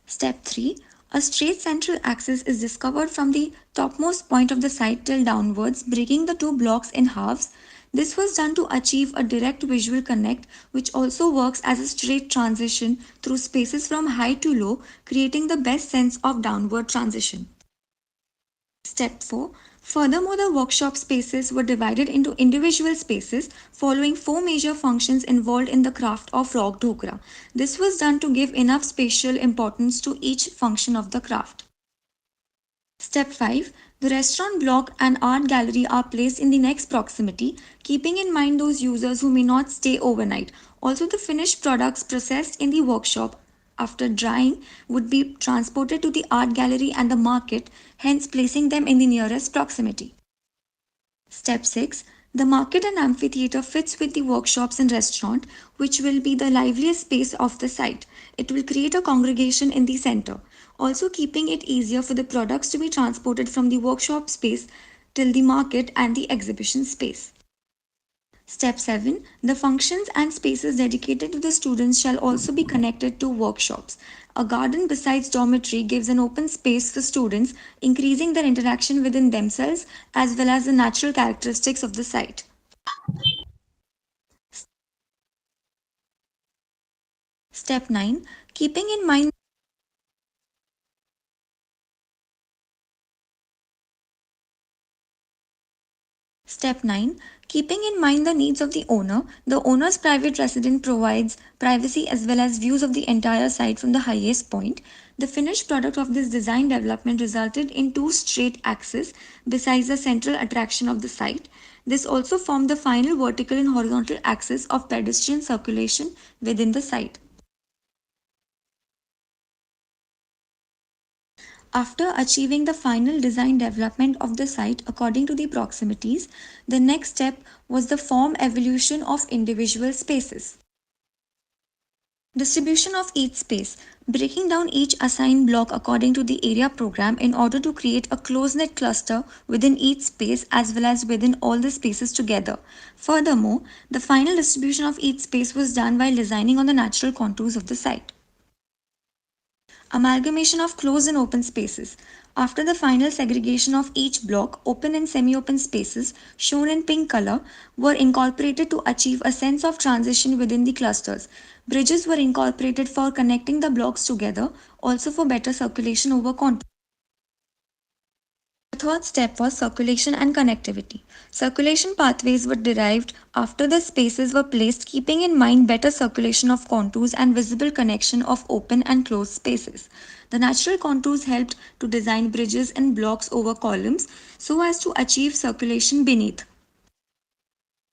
Step 3. A straight central axis is discovered from the topmost point of the site till downwards, breaking the two blocks in halves. This was done to achieve a direct visual connect, which also works as a straight transition through spaces from high to low, creating the best sense of downward transition. Step 4. Furthermore, the workshop spaces were divided into individual spaces following four major functions involved in the craft of rock dhokra. This was done to give enough spatial importance to each function of the craft. Step 5. The restaurant block and art gallery are placed in the next proximity, keeping in mind those users who may not stay overnight. Also, the finished products processed in the workshop after drying would be transported to the art gallery and the market, hence placing them in the nearest proximity. Step 6. The market and amphitheatre fits with the workshops and restaurant, which will be the liveliest space of the site. It will create a congregation in the center, also keeping it easier for the products to be transported from the workshop space till the market and the exhibition space. Step 7. The functions and spaces dedicated to the students shall also be connected to workshops. A garden besides dormitory gives an open space for students, increasing their interaction within themselves as well as the natural characteristics of the site. Step 9. Keeping in mind Step 9. Keeping in mind the needs of the owner's private residence provides privacy as well as views of the entire site from the highest point. The finished product of this design development resulted in two straight axes besides the central attraction of the site. This also formed the final vertical and horizontal axis of pedestrian circulation within the site. After achieving the final design development of the site according to the proximities, the next step was the form evolution of individual spaces. Distribution of each space. Breaking down each assigned block according to the area program in order to create a close-knit cluster within each space as well as within all the spaces together. Furthermore, the final distribution of each space was done while designing on the natural contours of the site. Amalgamation of closed and open spaces. After the final segregation of each block, open and semi-open spaces, shown in pink color, were incorporated to achieve a sense of transition within the clusters. Bridges were incorporated for connecting the blocks together, also for better circulation over contours. The third step was circulation and connectivity. Circulation pathways were derived after the spaces were placed, keeping in mind better circulation of contours and visible connection of open and closed spaces. The natural contours helped to design bridges and blocks over columns so as to achieve circulation beneath.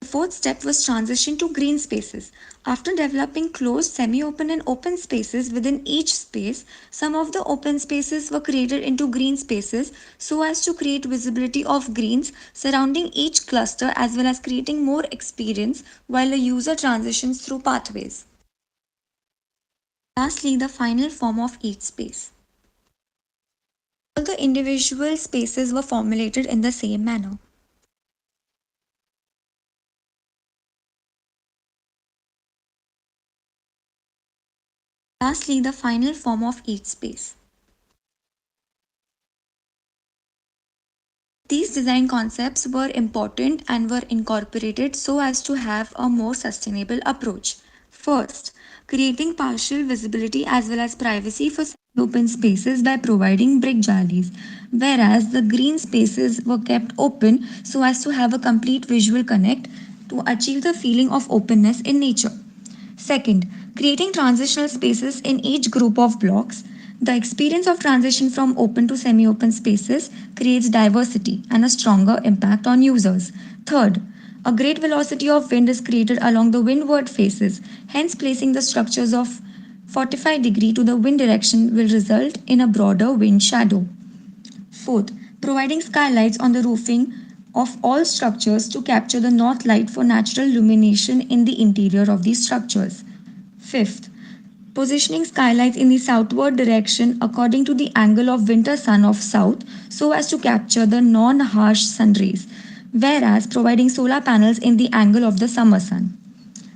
The fourth step was transition to green spaces. After developing closed, semi-open and open spaces within each space, some of the open spaces were created into green spaces so as to create visibility of greens surrounding each cluster as well as creating more experience while a user transitions through pathways. Lastly, the final form of each space. All the individual spaces were formulated in the same manner. Lastly, the final form of each space. These design concepts were important and were incorporated so as to have a more sustainable approach. First, creating partial visibility as well as privacy for open spaces by providing brick jalis, whereas the green spaces were kept open so as to have a complete visual connect to achieve the feeling of openness in nature. Second, creating transitional spaces in each group of blocks. The experience of transition from open to semi open spaces creates diversity and a stronger impact on users. Third, a great velocity of wind is created along the windward faces, hence, placing the structures of 45-degree to the wind direction will result in a broader wind shadow. Fourth, providing skylights on the roofing of all structures to capture the north light for natural illumination in the interior of these structures. Fifth, positioning skylights in the southward direction according to the angle of winter sun of south so as to capture the non-harsh sun rays, whereas providing solar panels in the angle of the summer sun.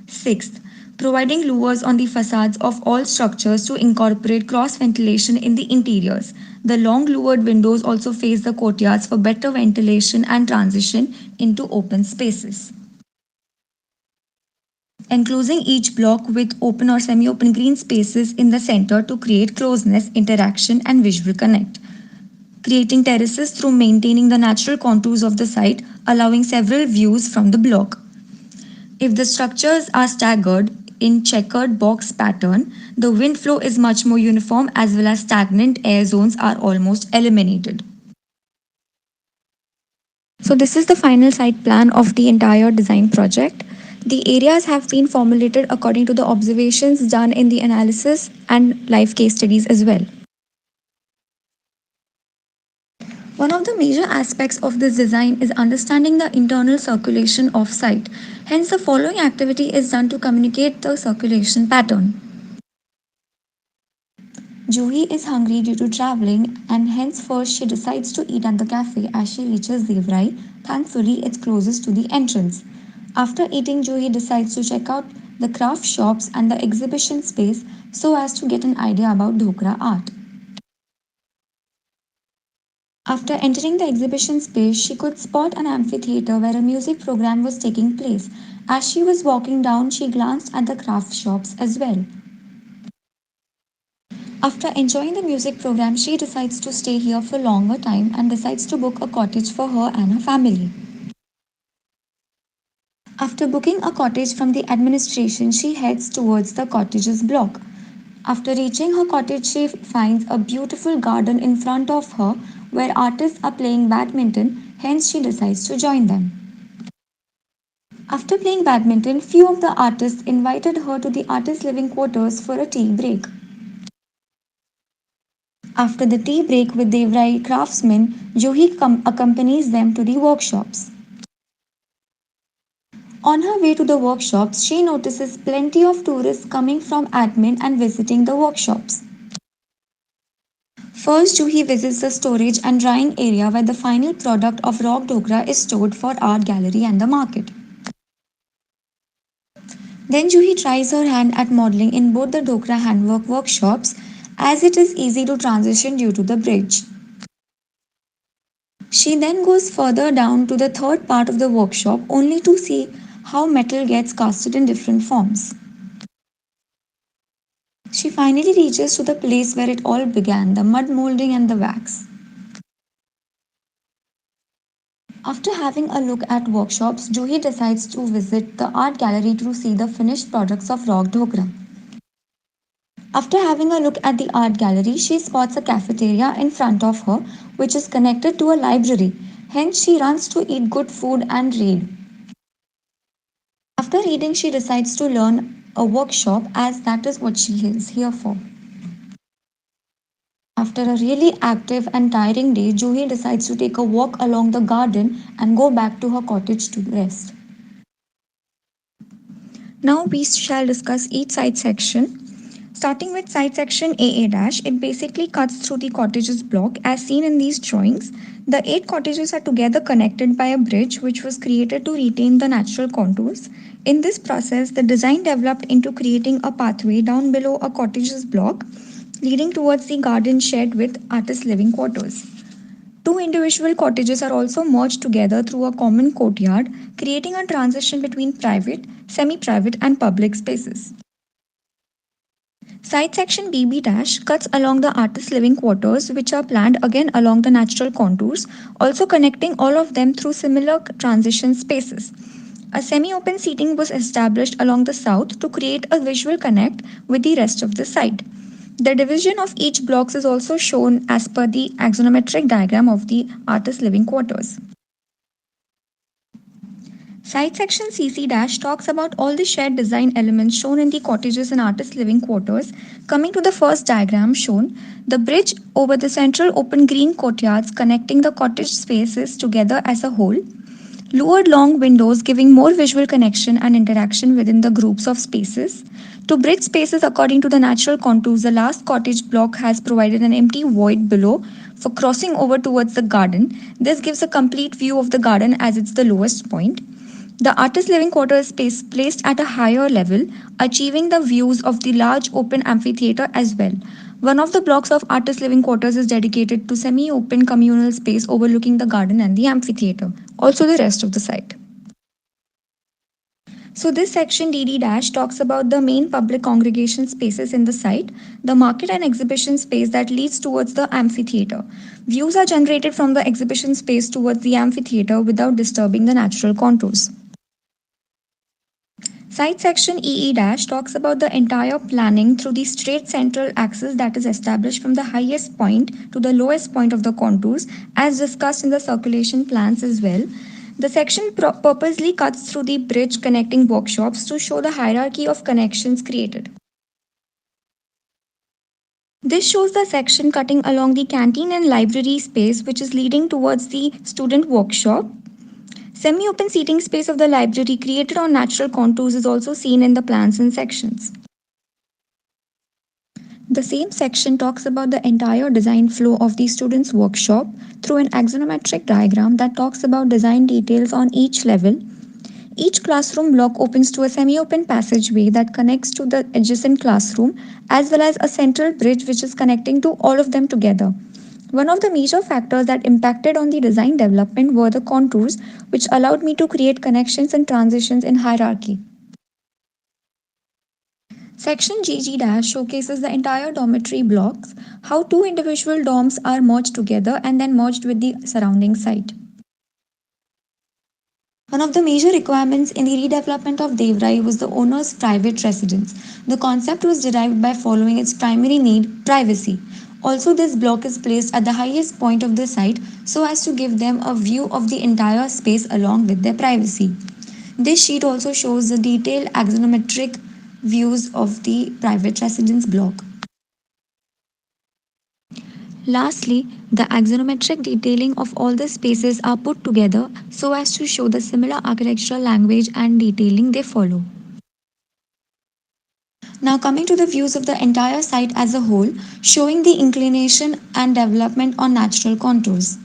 Sixth, providing louvers on the facades of all structures to incorporate cross ventilation in the interiors. The long louvered windows also face the courtyards for better ventilation and transition into open spaces. Enclosing each block with open or semi open green spaces in the center to create closeness, interaction, and visual connect. Creating terraces through maintaining the natural contours of the site, allowing several views from the block. If the structures are staggered in checkered box pattern, the wind flow is much more uniform as well as stagnant air zones are almost eliminated. So this is the final site plan of the entire design project. The areas have been formulated according to the observations done in the analysis and live case studies as well. One of the major aspects of this design is understanding the internal circulation of site. Hence, the following activity is done to communicate the circulation pattern. Juhi is hungry due to traveling and hence first she decides to eat at the cafe as she reaches Devrai. Thankfully, it's closest to the entrance. After eating, Juhi decides to check out the craft shops and the exhibition space so as to get an idea about Dhokra art. After entering the exhibition space, she could spot an amphitheater where a music program was taking place. As she was walking down, she glanced at the craft shops as well. After enjoying the music program, she decides to stay here for longer time and decides to book a cottage for her and her family. After booking a cottage from the administration, she heads towards the cottage's block. After reaching her cottage, she finds a beautiful garden in front of her where artists are playing badminton, hence she decides to join them. After playing badminton, few of the artists invited her to the artist living quarters for a tea break. After the tea break with Devrai craftsmen, Juhi accompanies them to the workshops. On her way to the workshops, she notices plenty of tourists coming from admin and visiting the workshops. First, Juhi visits the storage and drying area where the final product of rock dhokra is stored for art gallery and the market. Then Juhi tries her hand at modeling in both the dhokra handwork workshops as it is easy to transition due to the bridge. She then goes further down to the third part of the workshop only to see how metal gets casted in different forms. She finally reaches to the place where it all began, the mud molding and the wax. After having a look at workshops, Juhi decides to visit the art gallery to see the finished products of rock dhokra. After having a look at the art gallery, she spots a cafeteria in front of her, which is connected to a library. Hence, she runs to eat good food and read. After reading, she decides to learn a workshop as that is what she is here for. After a really active and tiring day, Juhi decides to take a walk along the garden and go back to her cottage to rest. Now we shall discuss each side section. Starting with side section AA dash, it basically cuts through the cottages block as seen in these drawings. The 8 cottages are together connected by a bridge which was created to retain the natural contours. In this process, the design developed into creating a pathway down below a cottages block leading towards the garden shed with artist living quarters. Two individual cottages are also merged together through a common courtyard, creating a transition between private, semi private, and public spaces. Side section BB dash cuts along the artist living quarters, which are planned again along the natural contours, also connecting all of them through similar transition spaces. A semi open seating was established along the south to create a visual connect with the rest of the site. The division of each blocks is also shown as per the axonometric diagram of the artist living quarters. Side section CC dash talks about all the shared design elements shown in the cottages and artist living quarters. Coming to the first diagram shown, the bridge over the central open green courtyards connecting the cottage spaces together as a whole. Lowered long windows giving more visual connection and interaction within the groups of spaces. To bridge spaces according to the natural contours, the last cottage block has provided an empty void below for crossing over towards the garden. This gives a complete view of the garden as it's the lowest point. The artist living quarters space placed at a higher level, achieving the views of the large open amphitheater as well. One of the blocks of artist living quarters is dedicated to semi-open communal space overlooking the garden and the amphitheater, also the rest of the site. So this section DD dash talks about the main public congregation spaces in the site, the market and exhibition space that leads towards the amphitheater. Views are generated from the exhibition space towards the amphitheater without disturbing the natural contours. Side section EE dash talks about the entire planning through the straight central axis that is established from the highest point to the lowest point of the contours as discussed in the circulation plans as well. The section purposely cuts through the bridge connecting workshops to show the hierarchy of connections created. This shows the section cutting along the canteen and library space which is leading towards the student workshop. Semi-open seating space of the library created on natural contours is also seen in the plans and sections. The same section talks about the entire design flow of the students' workshop through an axonometric diagram that talks about design details on each level. Each classroom block opens to a semi-open passageway that connects to the adjacent classroom as well as a central bridge which is connecting to all of them together. One of the major factors that impacted on the design development were the contours, which allowed me to create connections and transitions in hierarchy. Section GG dash showcases the entire dormitory blocks, how two individual dorms are merged together and then merged with the surrounding site. One of the major requirements in the redevelopment of Devrai was the owner's private residence. The concept was derived by following its primary need, privacy. Also, this block is placed at the highest point of the site so as to give them a view of the entire space along with their privacy. This sheet also shows the detailed axonometric views of the private residence block. Lastly, the axonometric detailing of all the spaces are put together so as to show the similar architectural language and detailing they follow. Now coming to the views of the entire site as a whole, showing the inclination and development on natural contours.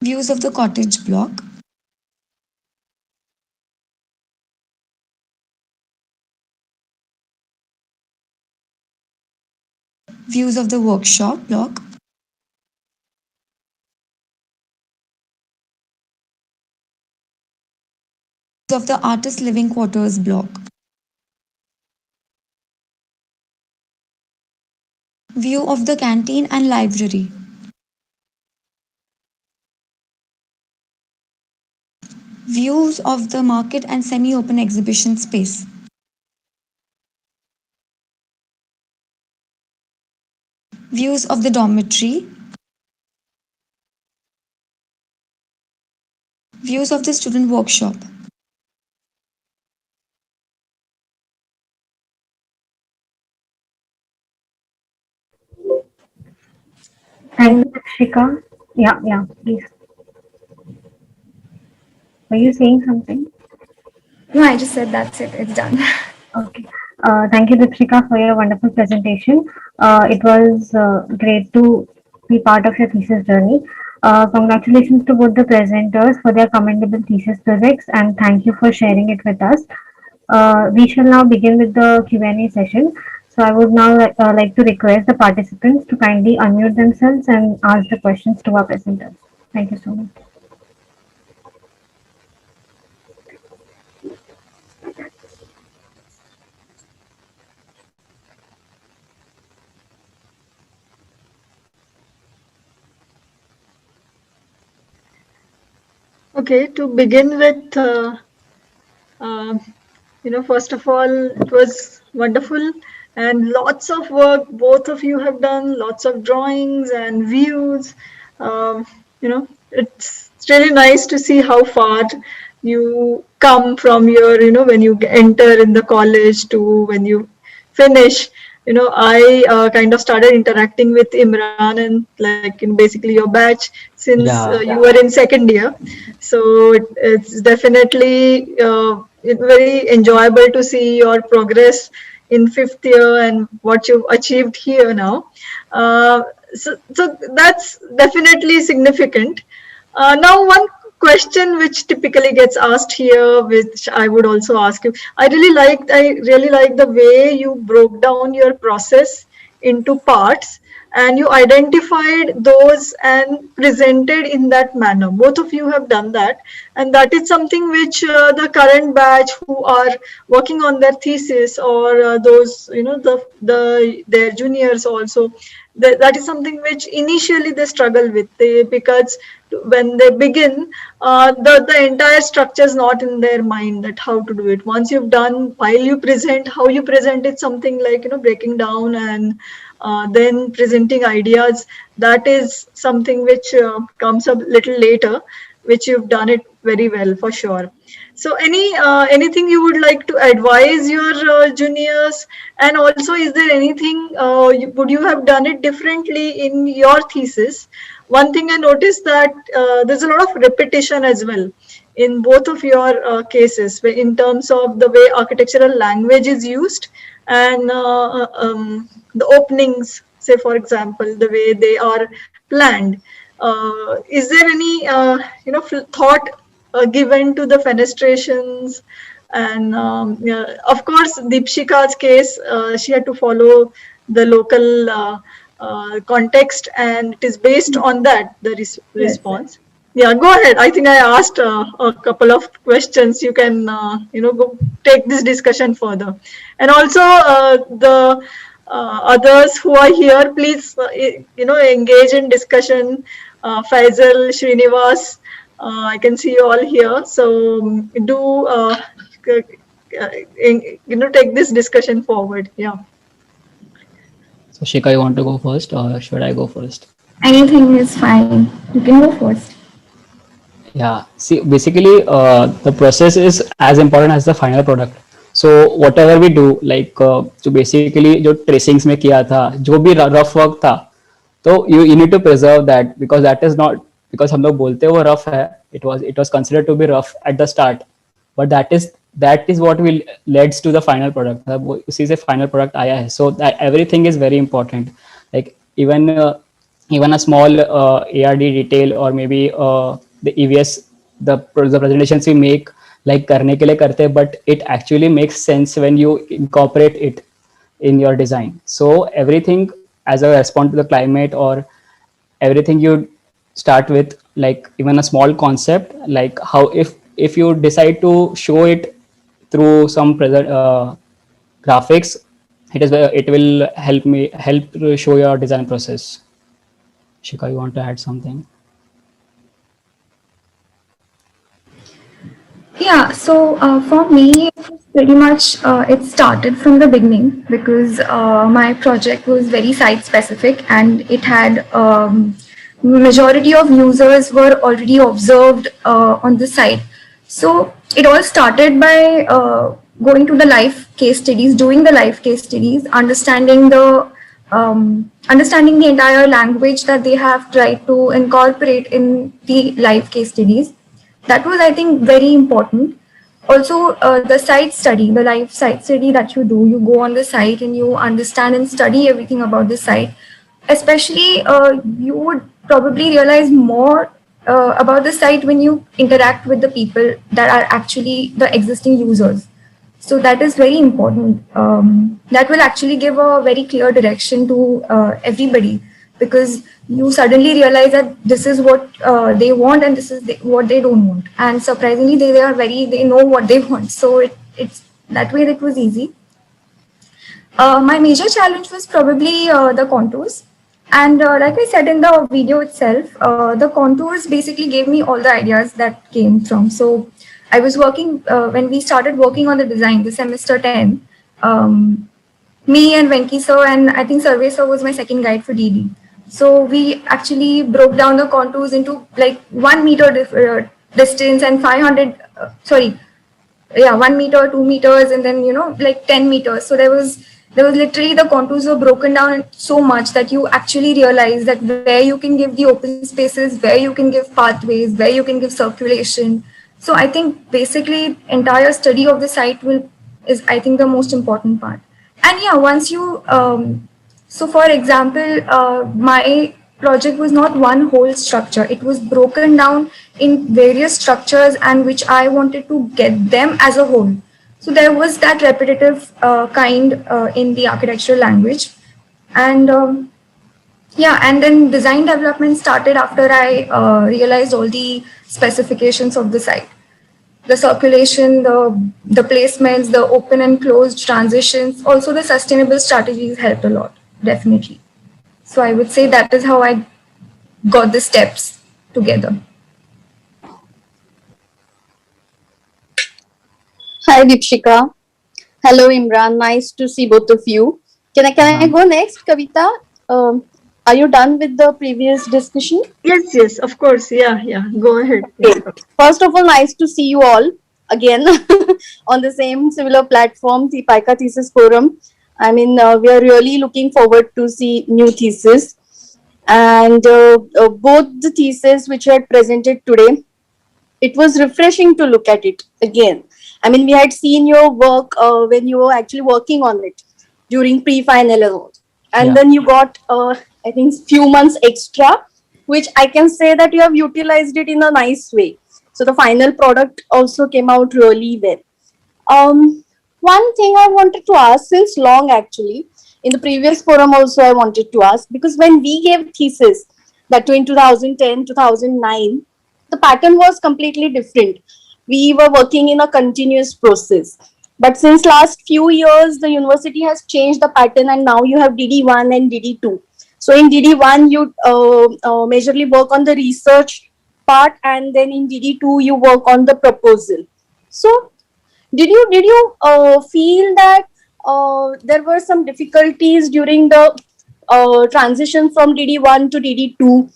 Views of the cottage block. Views of the workshop block. Of the artist living quarters block. View of the canteen and library. Views of the market and semi-open exhibition space. Views of the dormitory. Views of the student workshop. Thank you, Deepshikha. Yeah, yeah, please. Were you saying something? No, I just said that's it. It's done. Okay. Thank you, Deepshikha, for your wonderful presentation. It was great to be part of your thesis journey. Congratulations to both the presenters for their commendable thesis projects, and thank you for sharing it with us. We shall now begin with the Q&A session. So I would now like to request the participants to kindly unmute themselves and ask the questions to our presenters. Thank you so much. Okay, to begin with, uh, first of all, it was wonderful and lots of work both of you have done, lots of drawings and views. It's really nice to see how far you come from your, when you enter in the college to when you finish. I kind of started interacting with Imran and like in basically your batch since you were in second year. So it's definitely very enjoyable to see your progress in fifth year and what you've achieved here now. So that's definitely significant. Now, one question which typically gets asked here, which I would also ask you, I really like the way you broke down your process into parts and you identified those and presented in that manner. Both of you have done that, and that is something which the current batch who are working on their thesis or those their juniors also, that is something which initially they struggle with, because when they begin, the entire structure is not in their mind that how to do it. Once you've done, while you present, how you present it, something like breaking down and then presenting ideas, that is something which comes up little later, which you've done it very well for sure. So anything you would like to advise your juniors, and also is there anything would you have done it differently in your thesis? One thing I noticed that there's a lot of repetition as well in both of your cases in terms of the way architectural language is used and the openings, say for example, the way they are planned. Is there any thought given to the fenestrations? And yeah, of course, Deepshikha's case, she had to follow the local context, and it is based on that the response. Yeah, go ahead. I think I asked a couple of questions. You can go take this discussion further, and also the others who are here, please engage in discussion. Faisal, Srinivas, I can see you all here. So do take this discussion forward. Yeah. So Shika, you want to go first or should I go first? Anything is fine. You can go first. Yeah, see, basically, the process is as important as the final product. So whatever we do, like so basically जो tracings में किया था, जो भी rough work था, तो you need to preserve that, because that is not, because हम लोग बोलते हैं वो rough है, it was considered to be rough at the start, but that is what will leads to the final product. उसी से final product आया है. So that everything is very important. Like even a small ARD detail or maybe the EVS, the presentations we make, like करने के लिए करते हैं, but it actually makes sense when you incorporate it in your design. So everything as a response to the climate, or everything you start with, like even a small concept, like how if you decide to show it through some graphics, It will help to show your design process. Shika, you want to add something? Yeah, so for me, it was pretty much it started from the beginning because my project was very site specific and it had majority of users were already observed on the site. So it all started by going to the live case studies, doing the live case studies, understanding the entire language that they have tried to incorporate in the live case studies. That was, I think, very important. Also, the site study, the live site study that you do, you go on the site and you understand and study everything about the site. Especially, you would probably realize more about the site when you interact with the people that are actually the existing users. So that is very important. That will actually give a very clear direction to everybody, because you suddenly realize that this is what they want and this is what they don't want. And surprisingly, they know what they want. So it's that way it was easy. My major challenge was probably the contours. And like I said in the video itself, the contours basically gave me all the ideas that came from. So I was working, when we started working on the design, the semester 10, me and Venki sir and I think Survey sir was my second guide for DD. So we actually broke down the contours into like 1 meter distance and 1 meter, 2 meters, and then like 10 meters. So there was literally, the contours were broken down so much that you actually realize that where you can give the open spaces, where you can give pathways, where you can give circulation. So I think basically entire study of the site is I think the most important part. And yeah, once you so for example, my project was not one whole structure. It was broken down in various structures, and which I wanted to get them as a whole. So there was that repetitive kind in the architectural language. And yeah, and then design development started after I realized all the specifications of the site. The circulation, the placements, the open and closed transitions, also the sustainable strategies helped a lot, definitely. So I would say that is how I got the steps together. Hi Deepshikha. Hello Imran. Nice to see both of you. Can I go next, Kavita? Are you done with the previous discussion? Yes, of course. Yeah. Go ahead. Okay. First of all, nice to see you all again on the same similar platform, the PiCA Thesis Forum. I mean, we are really looking forward to see new thesis. And both the theses which I had presented today, it was refreshing to look at it again. I mean, we had seen your work when you were actually working on it during pre-final, and then you got, I think, few months extra, which I can say that you have utilized it in a nice way. So the final product also came out really well. One thing I wanted to ask since long, actually, in the previous forum also I wanted to ask, because when we gave thesis, that in 2010, 2009, the pattern was completely different. We were working in a continuous process. But since last few years, the university has changed the pattern, and now you have DD1 and DD2. So in DD1, you majorly work on the research part, and then in DD2, you work on the proposal. So did you feel that there were some difficulties during the transition from DD1 to DD2,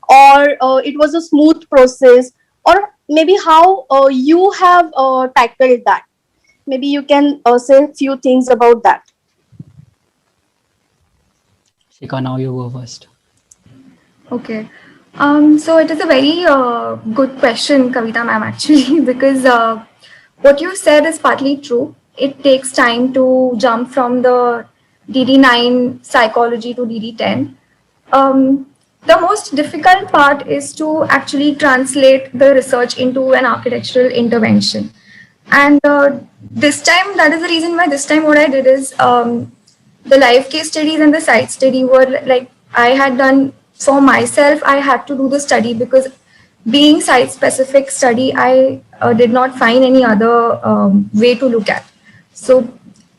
or it was a smooth process, or maybe how you have tackled that? Maybe you can say a few things about that. Shika, now you go first. Okay. So it is a very good question, Kavita ma'am, actually, because what you said is partly true. It takes time to jump from the DD9 psychology to DD10. The most difficult part is to actually translate the research into an architectural intervention. And this time, that is the reason why this time what I did is the live case studies and the site study were like, I had done for myself. I had to do the study because being site specific study, I did not find any other way to look at. So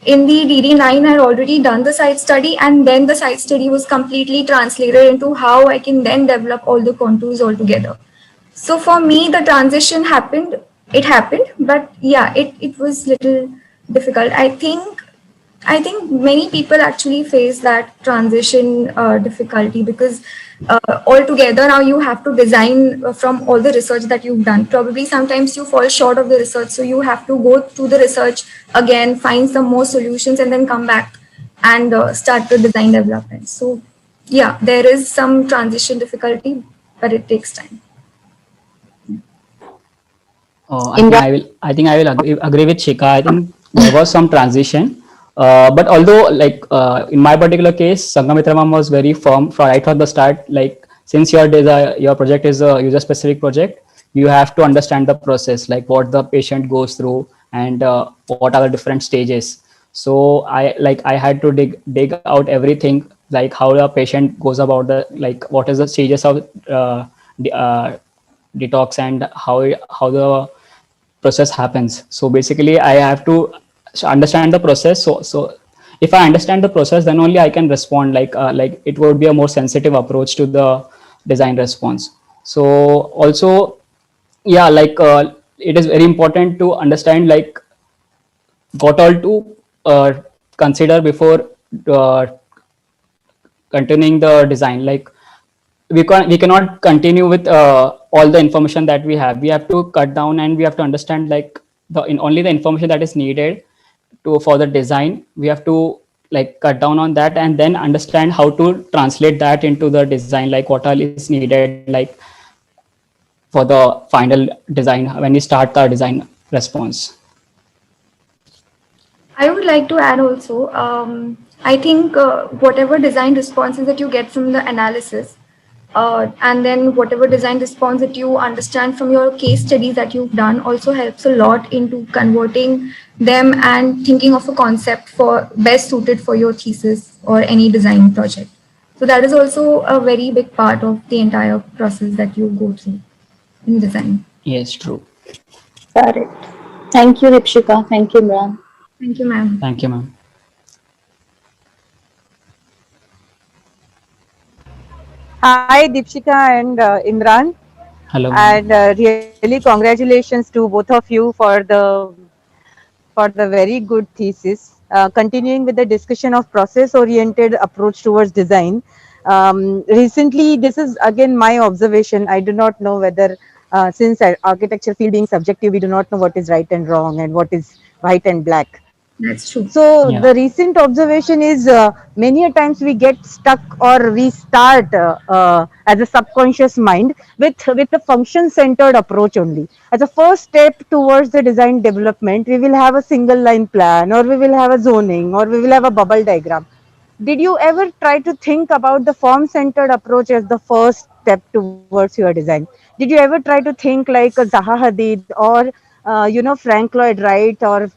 in the DD9, I had already done the site study, and then the site study was completely translated into how I can then develop all the contours all together. So for me, the transition happened. It happened, but yeah, it was little difficult. I think many people actually face that transition difficulty because altogether now you have to design from all the research that you've done. Probably sometimes you fall short of the research, so you have to go through the research again, find some more solutions, and then come back and start the design development. So yeah, there is some transition difficulty, but it takes time. I think I will agree with Shika. I think there was some transition, but although in my particular case, Sangamitra ma'am was very firm right from the start. Like, since your project is a user specific project, you have to understand the process, like what the patient goes through and what are the different stages. So I had to dig out everything, like how the patient goes about what is the stages of detox and how the process happens. So basically I have to understand the process. So if I understand the process, then only I can respond, like it would be a more sensitive approach to the design response. So also, yeah, it is very important to understand like what all to consider before uh, continuing the design. Like we cannot continue with all the information that we have. We have to cut down and we have to understand like only the information that is needed to for the design. We have to like cut down on that and then understand how to translate that into the design, like what all is needed like for the final design when we start the design response. I would like to add also, I think whatever design responses that you get from the analysis, and then whatever design response that you understand from your case studies that you've done also helps a lot into converting them and thinking of a concept for best suited for your thesis or any design project. So that is also a very big part of the entire process that you go through in design. Yes, true. Correct. Thank you, Deepshikha. Thank you, Imran. Thank you, ma'am. Thank you, ma'am. Hi, Deepshikha and Imran. Hello. And really congratulations to both of you for the very good thesis. Continuing with the discussion of process-oriented approach towards design. Recently, this is again my observation. I do not know whether, since architecture field being subjective, we do not know what is right and wrong and what is white and black. That's true. So Yeah. the recent observation is many a times we get stuck or we start as a subconscious mind with a function centered approach only. As a first step towards the design development, we will have a single line plan, or we will have a zoning, or we will have a bubble diagram. Did you ever try to think about the form centered approach as the first step towards your design? Did you ever try to think like a Zaha Hadid or Frank Lloyd Wright or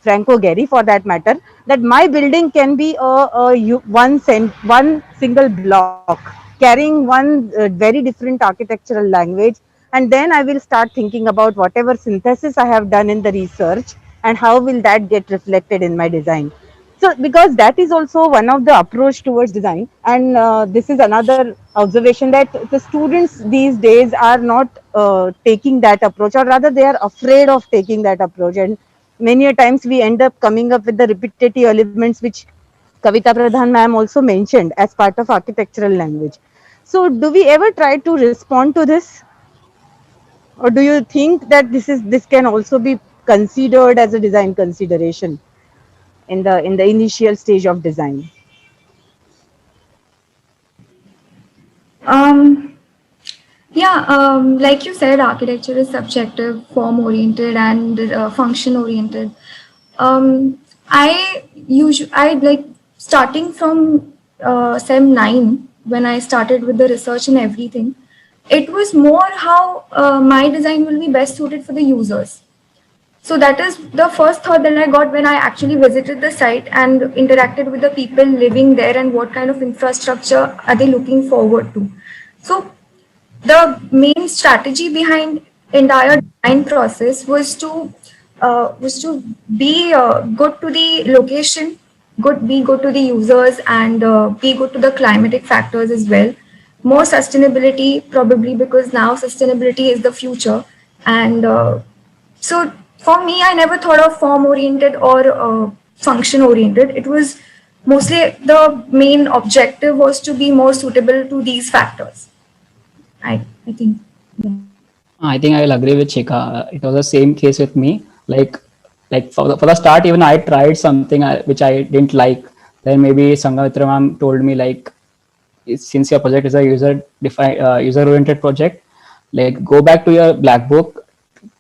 Franco Gehry for that matter, that my building can be one single block carrying one very different architectural language, and then I will start thinking about whatever synthesis I have done in the research and how will that get reflected in my design. So because that is also one of the approach towards design, and this is another observation that the students these days are not taking that approach, or rather they are afraid of taking that approach, and many a times we end up coming up with the repetitive elements which Kavita Pradhan ma'am also mentioned as part of architectural language. So do we ever try to respond to this, or do you think that this can also be considered as a design consideration in the initial stage of design? Yeah, like you said, architecture is subjective, form oriented, and function oriented. I like starting from Sem 9 when I started with the research and everything. It was more how my design will be best suited for the users. So that is the first thought that I got when I actually visited the site and interacted with the people living there and what kind of infrastructure are they looking forward to. So the main strategy behind entire design process was to was to be good to the location, be good to the users, and be good to the climatic factors as well. More sustainability, probably because now sustainability is the future. And so for me, I never thought of form oriented or function oriented. It was mostly the main objective was to be more suitable to these factors. I think. Yeah. I think I will agree with Shika. It was the same case with me. Like for the start, even I tried something which I didn't like. Then maybe Sangamitra ma'am told me like, since your project is a user oriented project, like go back to your black book,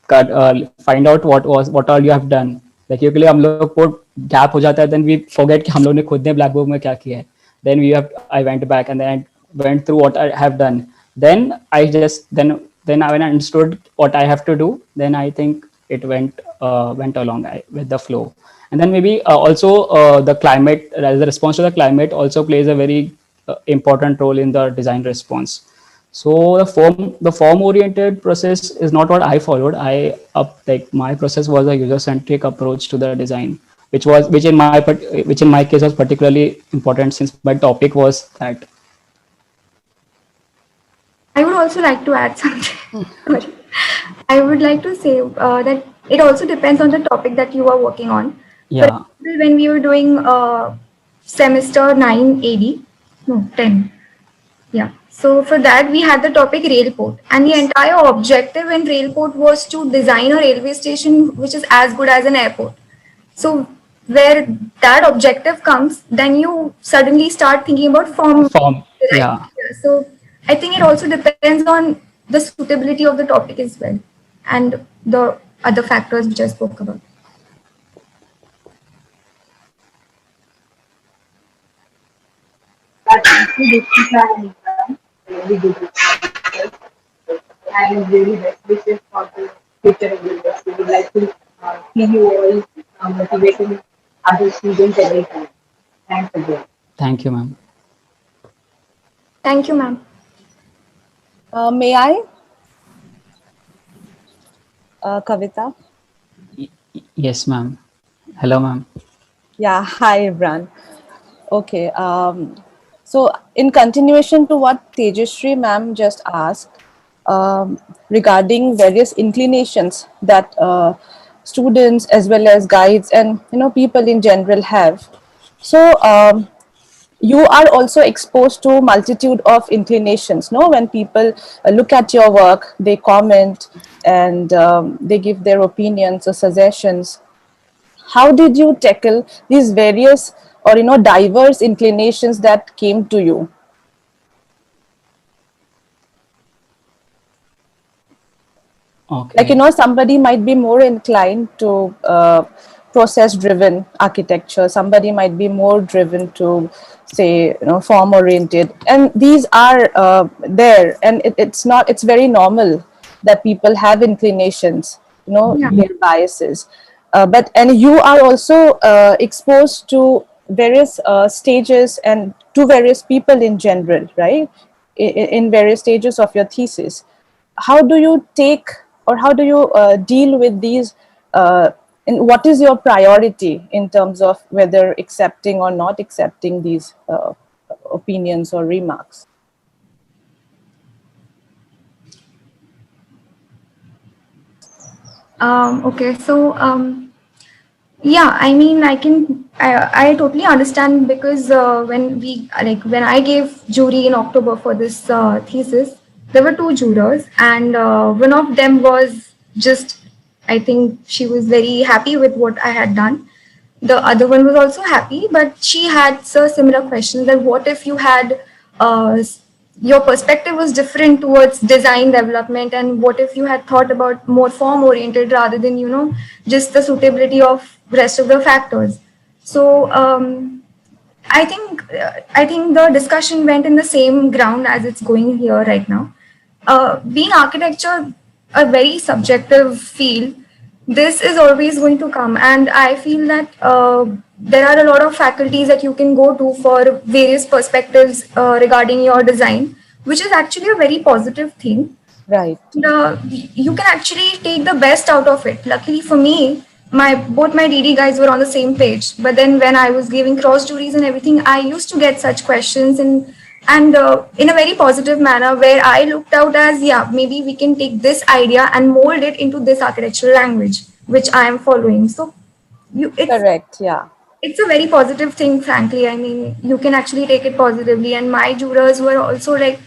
find out what all you have done. Like usually हम लोग को gap हो जाता है, then we forget कि हम लोग ने खुद ने black book में क्या किया है. Then I went back and then I went through what I have done. Then when I understood what I have to do, then I think it went along with the flow. And then maybe also the climate, the response to the climate also plays a very important role in the design response. So the form oriented process is not what I followed. My process was a user centric approach to the design, which in my case was particularly important since my topic was that. I would also like to add something. I would like to say that it also depends on the topic that you are working on. Yeah. For example, when we were doing semester 9 AD, no, 10. Yeah. So for that, we had the topic railport. And the entire objective in railport was to design a railway station which is as good as an airport. So where that objective comes, then you suddenly start thinking about form. Yeah. So I think it also depends on the suitability of the topic as well, and the other factors which I spoke about. Thank you, Deepshikha, and really good responses, and really best wishes for the future of the university. We would like to see you all motivating other students every time. Thanks again. Thank you, ma'am. Thank you, ma'am. May I? Kavita? Yes, ma'am. Hello, ma'am. Yeah, hi, Imran. Okay. So in continuation to what Tejashree ma'am just asked, regarding various inclinations that students as well as guides and people in general have. So you are also exposed to multitude of inclinations, no? When people look at your work, they comment and they give their opinions or suggestions. How did you tackle these various or diverse inclinations that came to you? Okay. Like somebody might be more inclined to process driven architecture, somebody might be more driven to say form oriented, and these are there, and it's very normal that people have inclinations, their biases, and you are also exposed to various stages and to various people in general, right, in various stages of your thesis. How do you take or how do you deal with these and what is your priority in terms of whether accepting or not accepting these opinions or remarks? Okay, so yeah, I mean, I totally understand, because when I gave jury in October for this thesis, there were two jurors, and one of them was just, I think she was very happy with what I had done. The other one was also happy, but she had similar questions that what if you had your perspective was different towards design development, and what if you had thought about more form oriented rather than just the suitability of rest of the factors. So I think the discussion went in the same ground as it's going here right now. Being architecture a very subjective field, this is always going to come, and I feel that there are a lot of faculties that you can go to for various perspectives regarding your design, which is actually a very positive thing. Right. You can actually take the best out of it. Luckily for me, both my DD guys were on the same page. But then when I was giving cross juries and everything, I used to get such questions and in a very positive manner, where I looked out as, yeah, maybe we can take this idea and mold it into this architectural language which I am following. So correct, yeah. It's a very positive thing, frankly. I mean, you can actually take it positively. And my jurors were also like,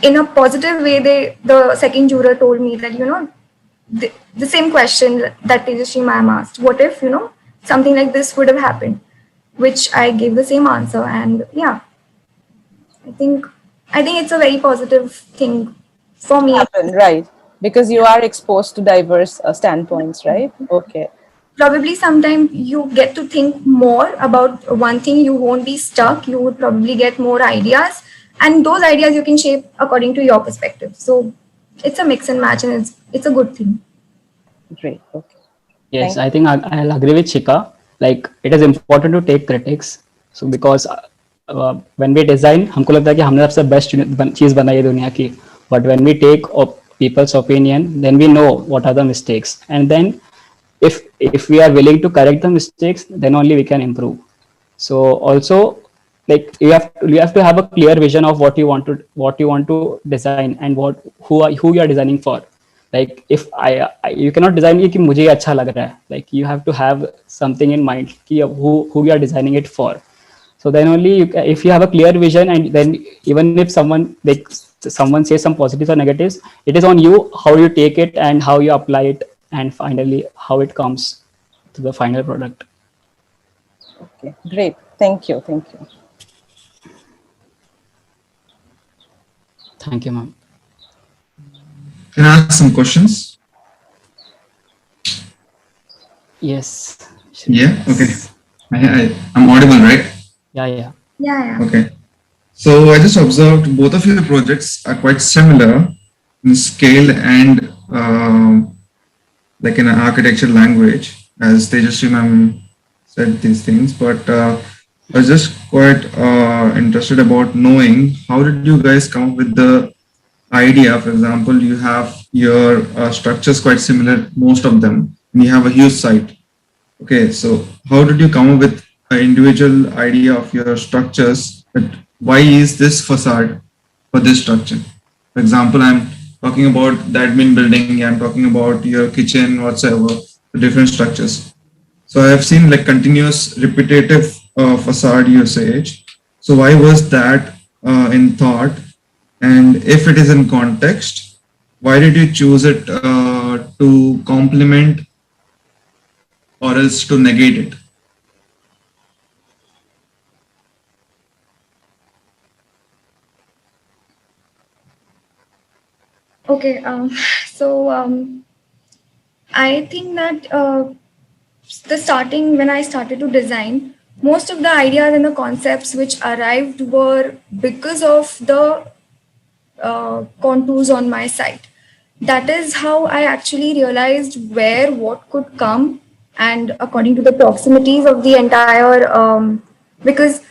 in a positive way, the second juror told me that, the same question that Tejasvi ma'am asked, what if, something like this would have happened, which I gave the same answer. And yeah, I think it's a very positive thing for me. Happen, right. Because you are exposed to diverse standpoints, right? Okay. Probably sometime you get to think more about one thing. You won't be stuck. You would probably get more ideas, and those ideas you can shape according to your perspective. So it's a mix and match, and it's a good thing. Great. Okay. Yes, I think I'll agree with Shika. Like, it is important to take critics. So because when we design, हमको लगता है कि हमने सबसे best चीज बनाई है दुनिया की. But when we take people's opinion, then we know what are the mistakes, and then if we are willing to correct the mistakes, then only we can improve. So also, like, you have to have a clear vision of what you want to design and who you are designing for. Like, if you cannot design it कि मुझे अच्छा लग रहा है. Like, you have to have something in mind कि who you are designing it for. So then only if you have a clear vision, and then even if someone says some positives or negatives, it is on you how you take it and how you apply it, and finally how it comes to the final product. Okay, great. Thank you. Thank you, ma'am. Can I ask some questions? Yes. Yeah, okay. I'm audible, right? Yeah. Okay. So I just observed both of your projects are quite similar in scale and like in an architecture language, as Tejasvi ma'am said these things, but I was just quite interested about knowing how did you guys come up with the idea. For example, you have your structures quite similar, most of them, and you have a huge site. Okay, so how did you come up with an individual idea of your structures? But why is this facade for this structure? For example, I'm talking about the admin building, I'm talking about your kitchen, whatsoever, the different structures. So I have seen like continuous repetitive facade usage. So why was that in thought? And if it is in context, why did you choose it to complement or else to negate it? Okay, so I think that when I started to design, most of the ideas and the concepts which arrived were because of the contours on my site. That is how I actually realized what could come, and according to the proximities of the entire, because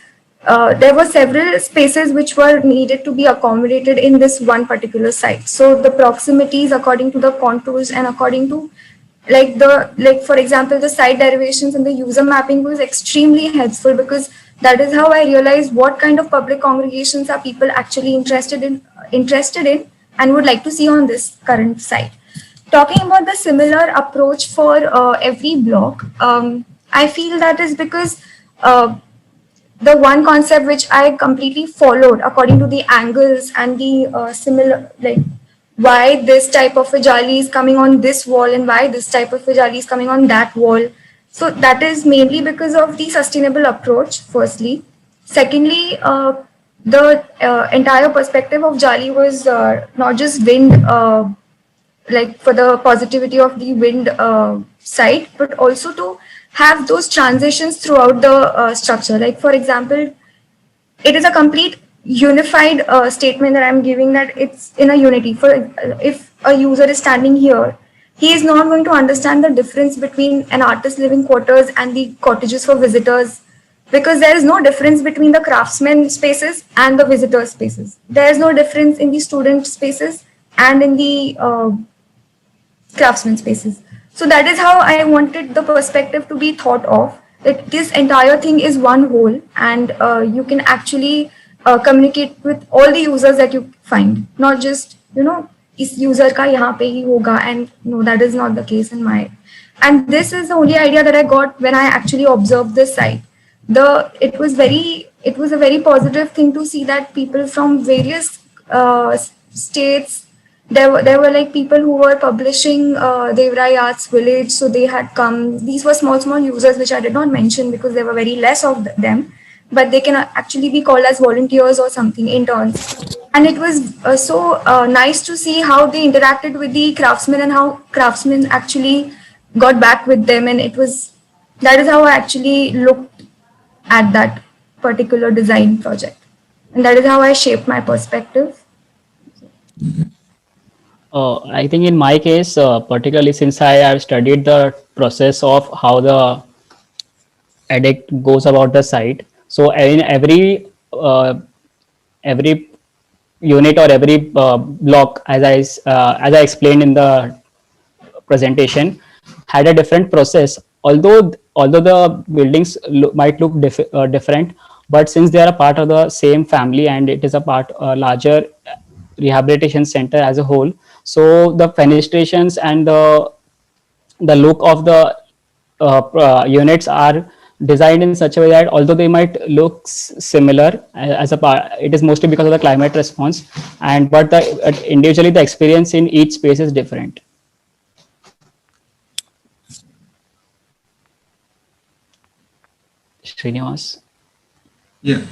there were several spaces which were needed to be accommodated in this one particular site. So the proximities according to the contours and according to for example, the site derivations and the user mapping was extremely helpful, because that is how I realized what kind of public congregations are people actually interested in and would like to see on this current site. Talking about the similar approach for every block, I feel that is because the one concept which I completely followed according to the angles and the similar, like why this type of a jali is coming on this wall and why this type of a jali is coming on that wall. So that is mainly because of the sustainable approach, firstly. Secondly, the entire perspective of jali was not just wind, like for the positivity of the wind site, but also to have those transitions throughout the structure. Like, for example, it is a complete unified statement that I'm giving, that it's in a unity. For if a user is standing here, he is not going to understand the difference between an artist living quarters and the cottages for visitors, because there is no difference between the craftsman spaces and the visitor spaces. There is no difference in the student spaces and in the craftsman spaces. So that is how I wanted the perspective to be thought of, that this entire thing is one whole, and you can actually communicate with all the users that you find, not just इस user का यहाँ पे ही होगा, and no, that is not the case in my. And this is the only idea that I got when I actually observed this site. It was a very positive thing to see that people from various states, there were like people who were publishing Devrai Arts Village, so they had come. These were small users which I did not mention because there were very less of them, but they can actually be called as volunteers or something, interns. And it was so nice to see how they interacted with the craftsmen and how craftsmen actually got back with them. And that is how I actually looked at that particular design project. And that is how I shaped my perspective. I think in my case, particularly since I have studied the process of how the addict goes about the site. So in every unit or every block, as I explained in the presentation, had a different process. Although the buildings might look different, but since they are a part of the same family and it is a larger rehabilitation center as a whole, so the fenestrations and the look of the units are designed in such a way that although they might look similar as a part, it is mostly because of the climate response, but individually the experience in each space is different. Srinivas? Yeah.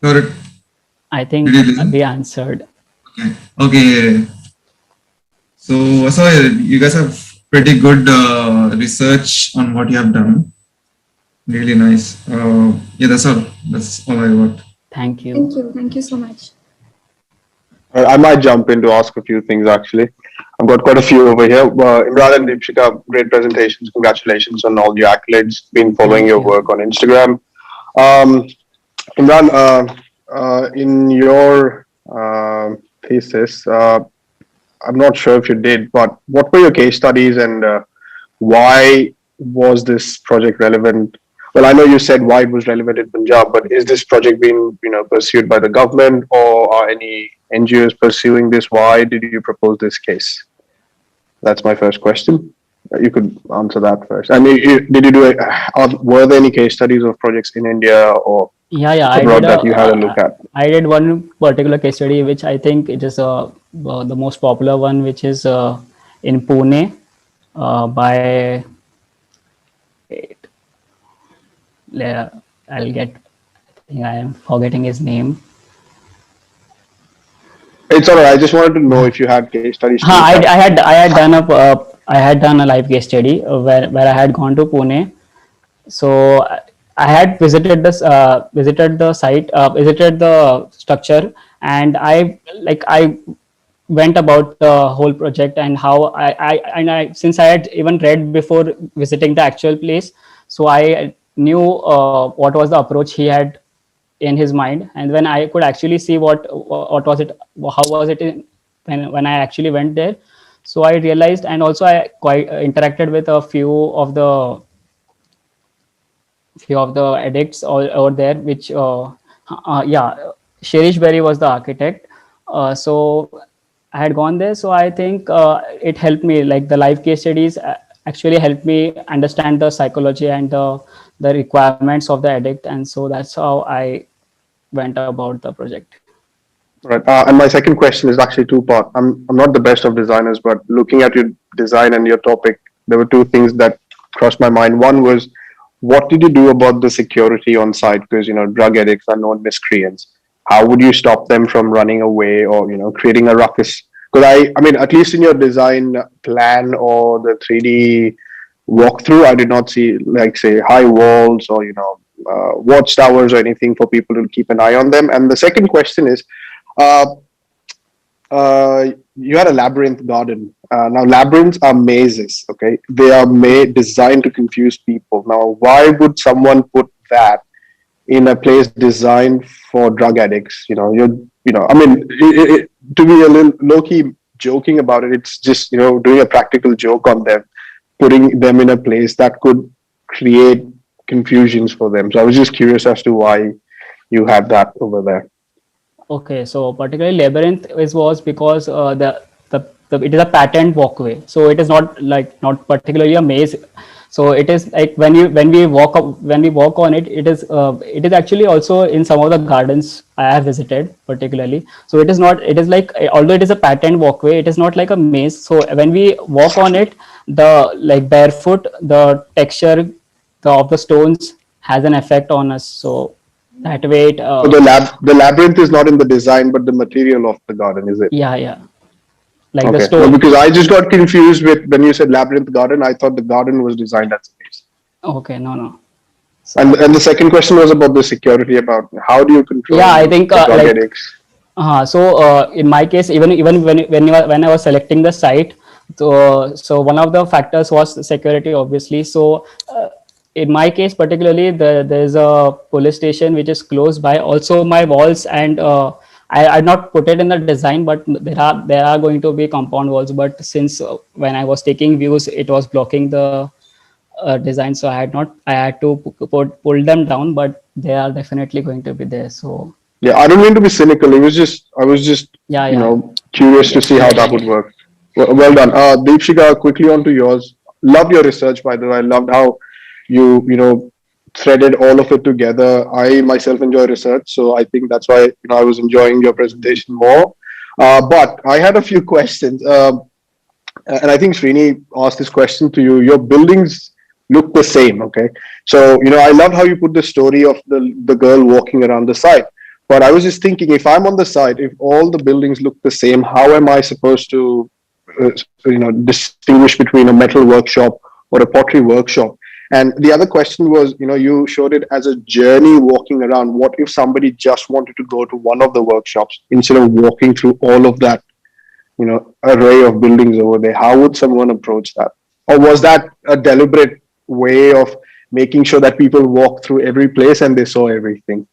Got it. I think we answered. Okay. So you guys have pretty good research on what you have done. Really nice. Yeah, that's all. That's all I got. Thank you. Thank you so much. I might jump in to ask a few things actually. I've got quite a few over here. Imran and Deepshikha, great presentations. Congratulations on all your accolades. Been following your work on Instagram. Imran, in your thesis, I'm not sure if you did, but what were your case studies and why was this project relevant? Well, I know you said why it was relevant in Punjab, but is this project being pursued by the government or are any NGOs pursuing this? Why did you propose this case? That's my first question. You could answer that first. And did you do were there any case studies of projects in India or abroad that you had a look at? I did one particular case study, which I think it is the most popular one, which is in Pune by. I think I am forgetting his name. It's all right. I just wanted to know if you had case studies. I had done a live case study where I had gone to Pune. So I had visited the site, visited the structure, and I went about the whole project and how since I had even read before visiting the actual place, so I knew what was the approach he had in his mind. And when I could actually see what was it, how was it when I actually went there, so I realized, and also I quite interacted with a few of the addicts over there, which Shirish Berry was the architect. So I had gone there, so I think it helped me, like the live case studies actually helped me understand the psychology and the requirements of the addict, and so that's how I went about the project. Right. And my second question is actually two-part. I'm not the best of designers, but looking at your design and your topic, there were two things that crossed my mind. One was, what did you do about the security on site? Because drug addicts are known miscreants. How would you stop them from running away or creating a ruckus? Because I mean, at least in your design plan or the 3D walkthrough, I did not see, like, say, high walls or watchtowers or anything for people to keep an eye on them. And the second question is, you had a labyrinth garden. Now labyrinths are mazes, okay? They are designed to confuse people. Now, why would someone put that in a place designed for drug addicts? I mean, to be a little low-key joking about it. It's just, doing a practical joke on them, putting them in a place that could create confusions for them. So I was just curious as to why you had that over there. Okay, so particularly labyrinth was because it is a patterned walkway, so it is not particularly a maze. So it is like when we walk on it, it is actually also in some of the gardens I have visited particularly. So it is like, although it is a patterned walkway, it is not like a maze. So when we walk on it, the like barefoot, the texture of the stones has an effect on us. So that way So the labyrinth is not in the design, but the material of the garden, is it? yeah, like the Okay. stone. No, because I just got confused with when you said labyrinth garden. I thought the garden was designed as a maze. Okay, no. So, And the second question was about the security. About how do you control? Yeah, I think the drug addicts? In my case, even when I was selecting the site, so one of the factors was security, obviously. So in my case particularly, there's a police station which is close by. Also, my walls and I not put it in the design, but there are going to be compound walls. But since when I was taking views, it was blocking the design, so I had to pull them down. But they are definitely going to be there. So Yeah, I don't mean to be cynical. I was just curious to see how that would work. Well done. Deepshikha, quickly on to yours. Loved your research, by the way. I loved how you threaded all of it together. I myself enjoy research, so I think that's why I was enjoying your presentation more. But I had a few questions, and I think Srini asked this question to you. Your buildings look the same, okay? So I love how you put the story of the girl walking around the site. But I was just thinking, if I'm on the site, if all the buildings look the same, how am I supposed to, distinguish between a metal workshop or a pottery workshop? And the other question was, you showed it as a journey walking around. What if somebody just wanted to go to one of the workshops instead of walking through all of that, array of buildings over there? How would someone approach that? Or was that a deliberate way of making sure that people walk through every place and they saw everything?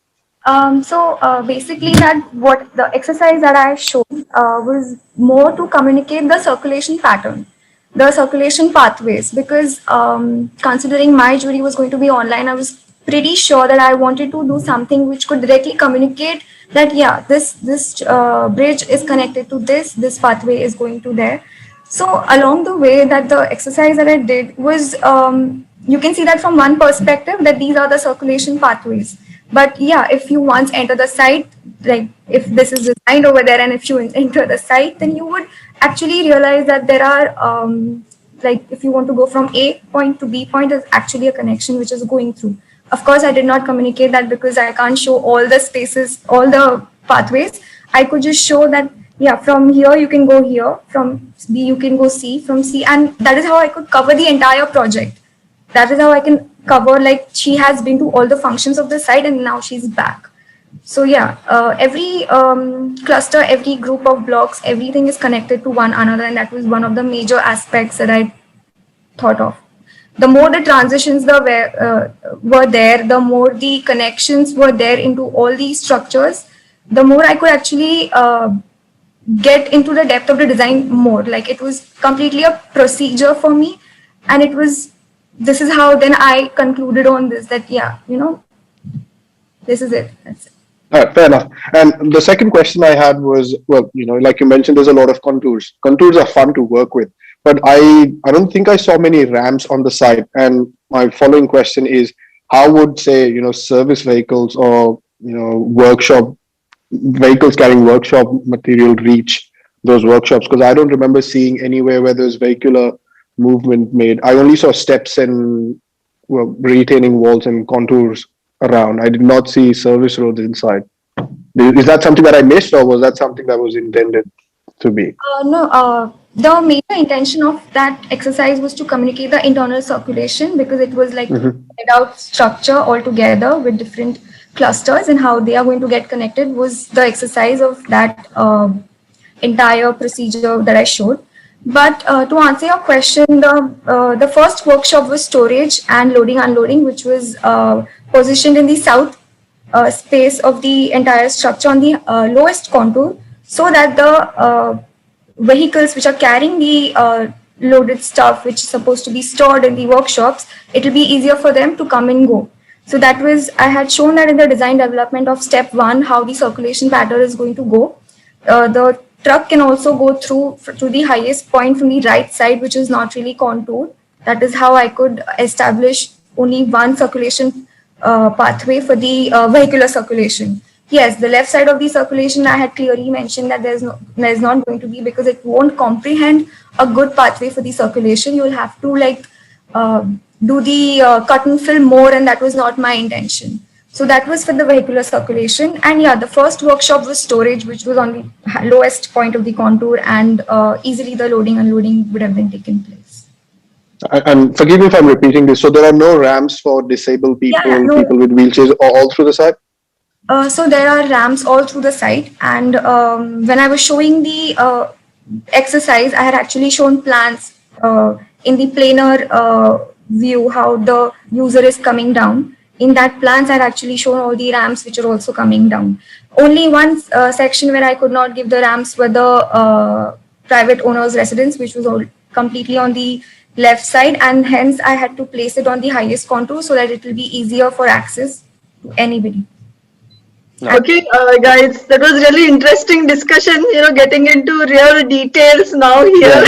Basically, what the exercise that I showed was more to communicate the circulation pattern, the circulation pathways, because considering my jury was going to be online, I was pretty sure that I wanted to do something which could directly communicate that this bridge is connected to this pathway is going to there. So along the way, that the exercise that I did was, you can see that from one perspective that these are the circulation pathways. But yeah, if you once enter the site, like if this is designed over there and if you enter the site, then you would actually realize that there are, like if you want to go from A point to B point, there's actually a connection which is going through. Of course, I did not communicate that because I can't show all the spaces, all the pathways. I could just show that, yeah, from here you can go here, from B you can go C, from C, and that is how I could cover the entire project. That is how I can cover, like she has been to all the functions of the site and now she's back. So yeah, every cluster, every group of blocks, everything is connected to one another, and that was one of the major aspects that I thought of. The more the transitions were there, the more the connections were there into all these structures, the more I could actually get into the depth of the design more. Like it was completely a procedure for me, and this is how then I concluded on this, that yeah, this is it. That's it. All right, fair enough. And the second question I had was, well, like you mentioned, there's a lot of contours. Contours are fun to work with, but I don't think I saw many ramps on the site. And my following question is, how would, say, service vehicles or, workshop vehicles carrying workshop material reach those workshops? Because I don't remember seeing anywhere where there's vehicular movement made. I only saw steps and retaining walls and contours around. I did not see service roads inside. Is that something that I missed, or was that something that was intended to be? No, the major intention of that exercise was to communicate the internal circulation, because it was like laid out structure altogether with different clusters and how they are going to get connected was the exercise of that entire procedure that I showed. But to answer your question, the first workshop was storage and loading unloading, which was positioned in the south space of the entire structure on the lowest contour, so that the vehicles which are carrying the loaded stuff which is supposed to be stored in the workshops, it will be easier for them to come and go. So that was, I had shown that in the design development of step 1, how the circulation pattern is going to go. The truck can also go through to the highest point from the right side, which is not really contoured. That is how I could establish only one circulation pathway for the vehicular circulation. Yes, the left side of the circulation I had clearly mentioned that there's not going to be, because it won't comprehend a good pathway for the circulation. You'll have to do the cut and fill more, and that was not my intention. So that was for the vehicular circulation. And yeah, the first workshop was storage, which was on the lowest point of the contour, and easily the loading unloading would have been taken place. And forgive me if I'm repeating this. So there are no ramps for disabled people, people with wheelchairs all through the site? So there are ramps all through the site. And when I was showing the exercise, I had actually shown plans in the planar view, how the user is coming down. In that plans, I had actually shown all the ramps which are also coming down. Only one section where I could not give the ramps were the private owner's residence, which was all completely on the left side, and hence I had to place it on the highest contour so that it will be easier for access to anybody. Okay, guys, that was really interesting discussion, getting into real details now here.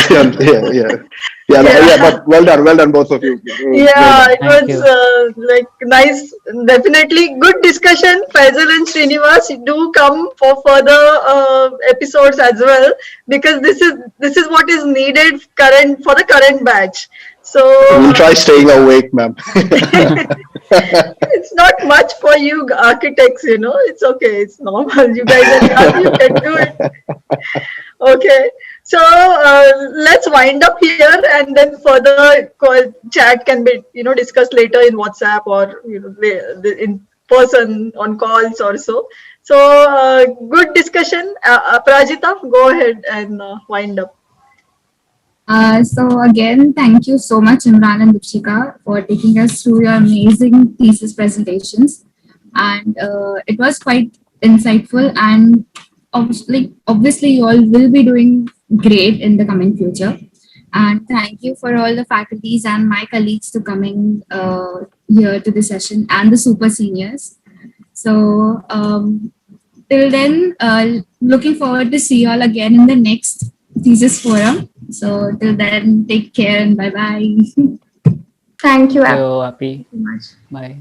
Yeah, but well done, both of you. Yeah, it was nice, definitely good discussion. Faisal and Srinivas, do come for further episodes as well, because this is what is needed for the current batch. So we'll try staying awake, ma'am. It's not much for you architects, it's okay, it's normal. You guys are young, you can do it. Okay, so let's wind up here, and then further chat can be discussed later in WhatsApp or in person on calls or so. So good discussion. Aprajita, go ahead and wind up. So again, thank you so much, Imran and Deepshikha, for taking us through your amazing thesis presentations. And it was quite insightful, and obviously you all will be doing great in the coming future. And thank you for all the faculties and my colleagues to coming here to the session, and the super seniors. So till then, looking forward to see you all again in the next thesis forum. So till then, take care and bye-bye. Thank you, Happy. so much. Bye.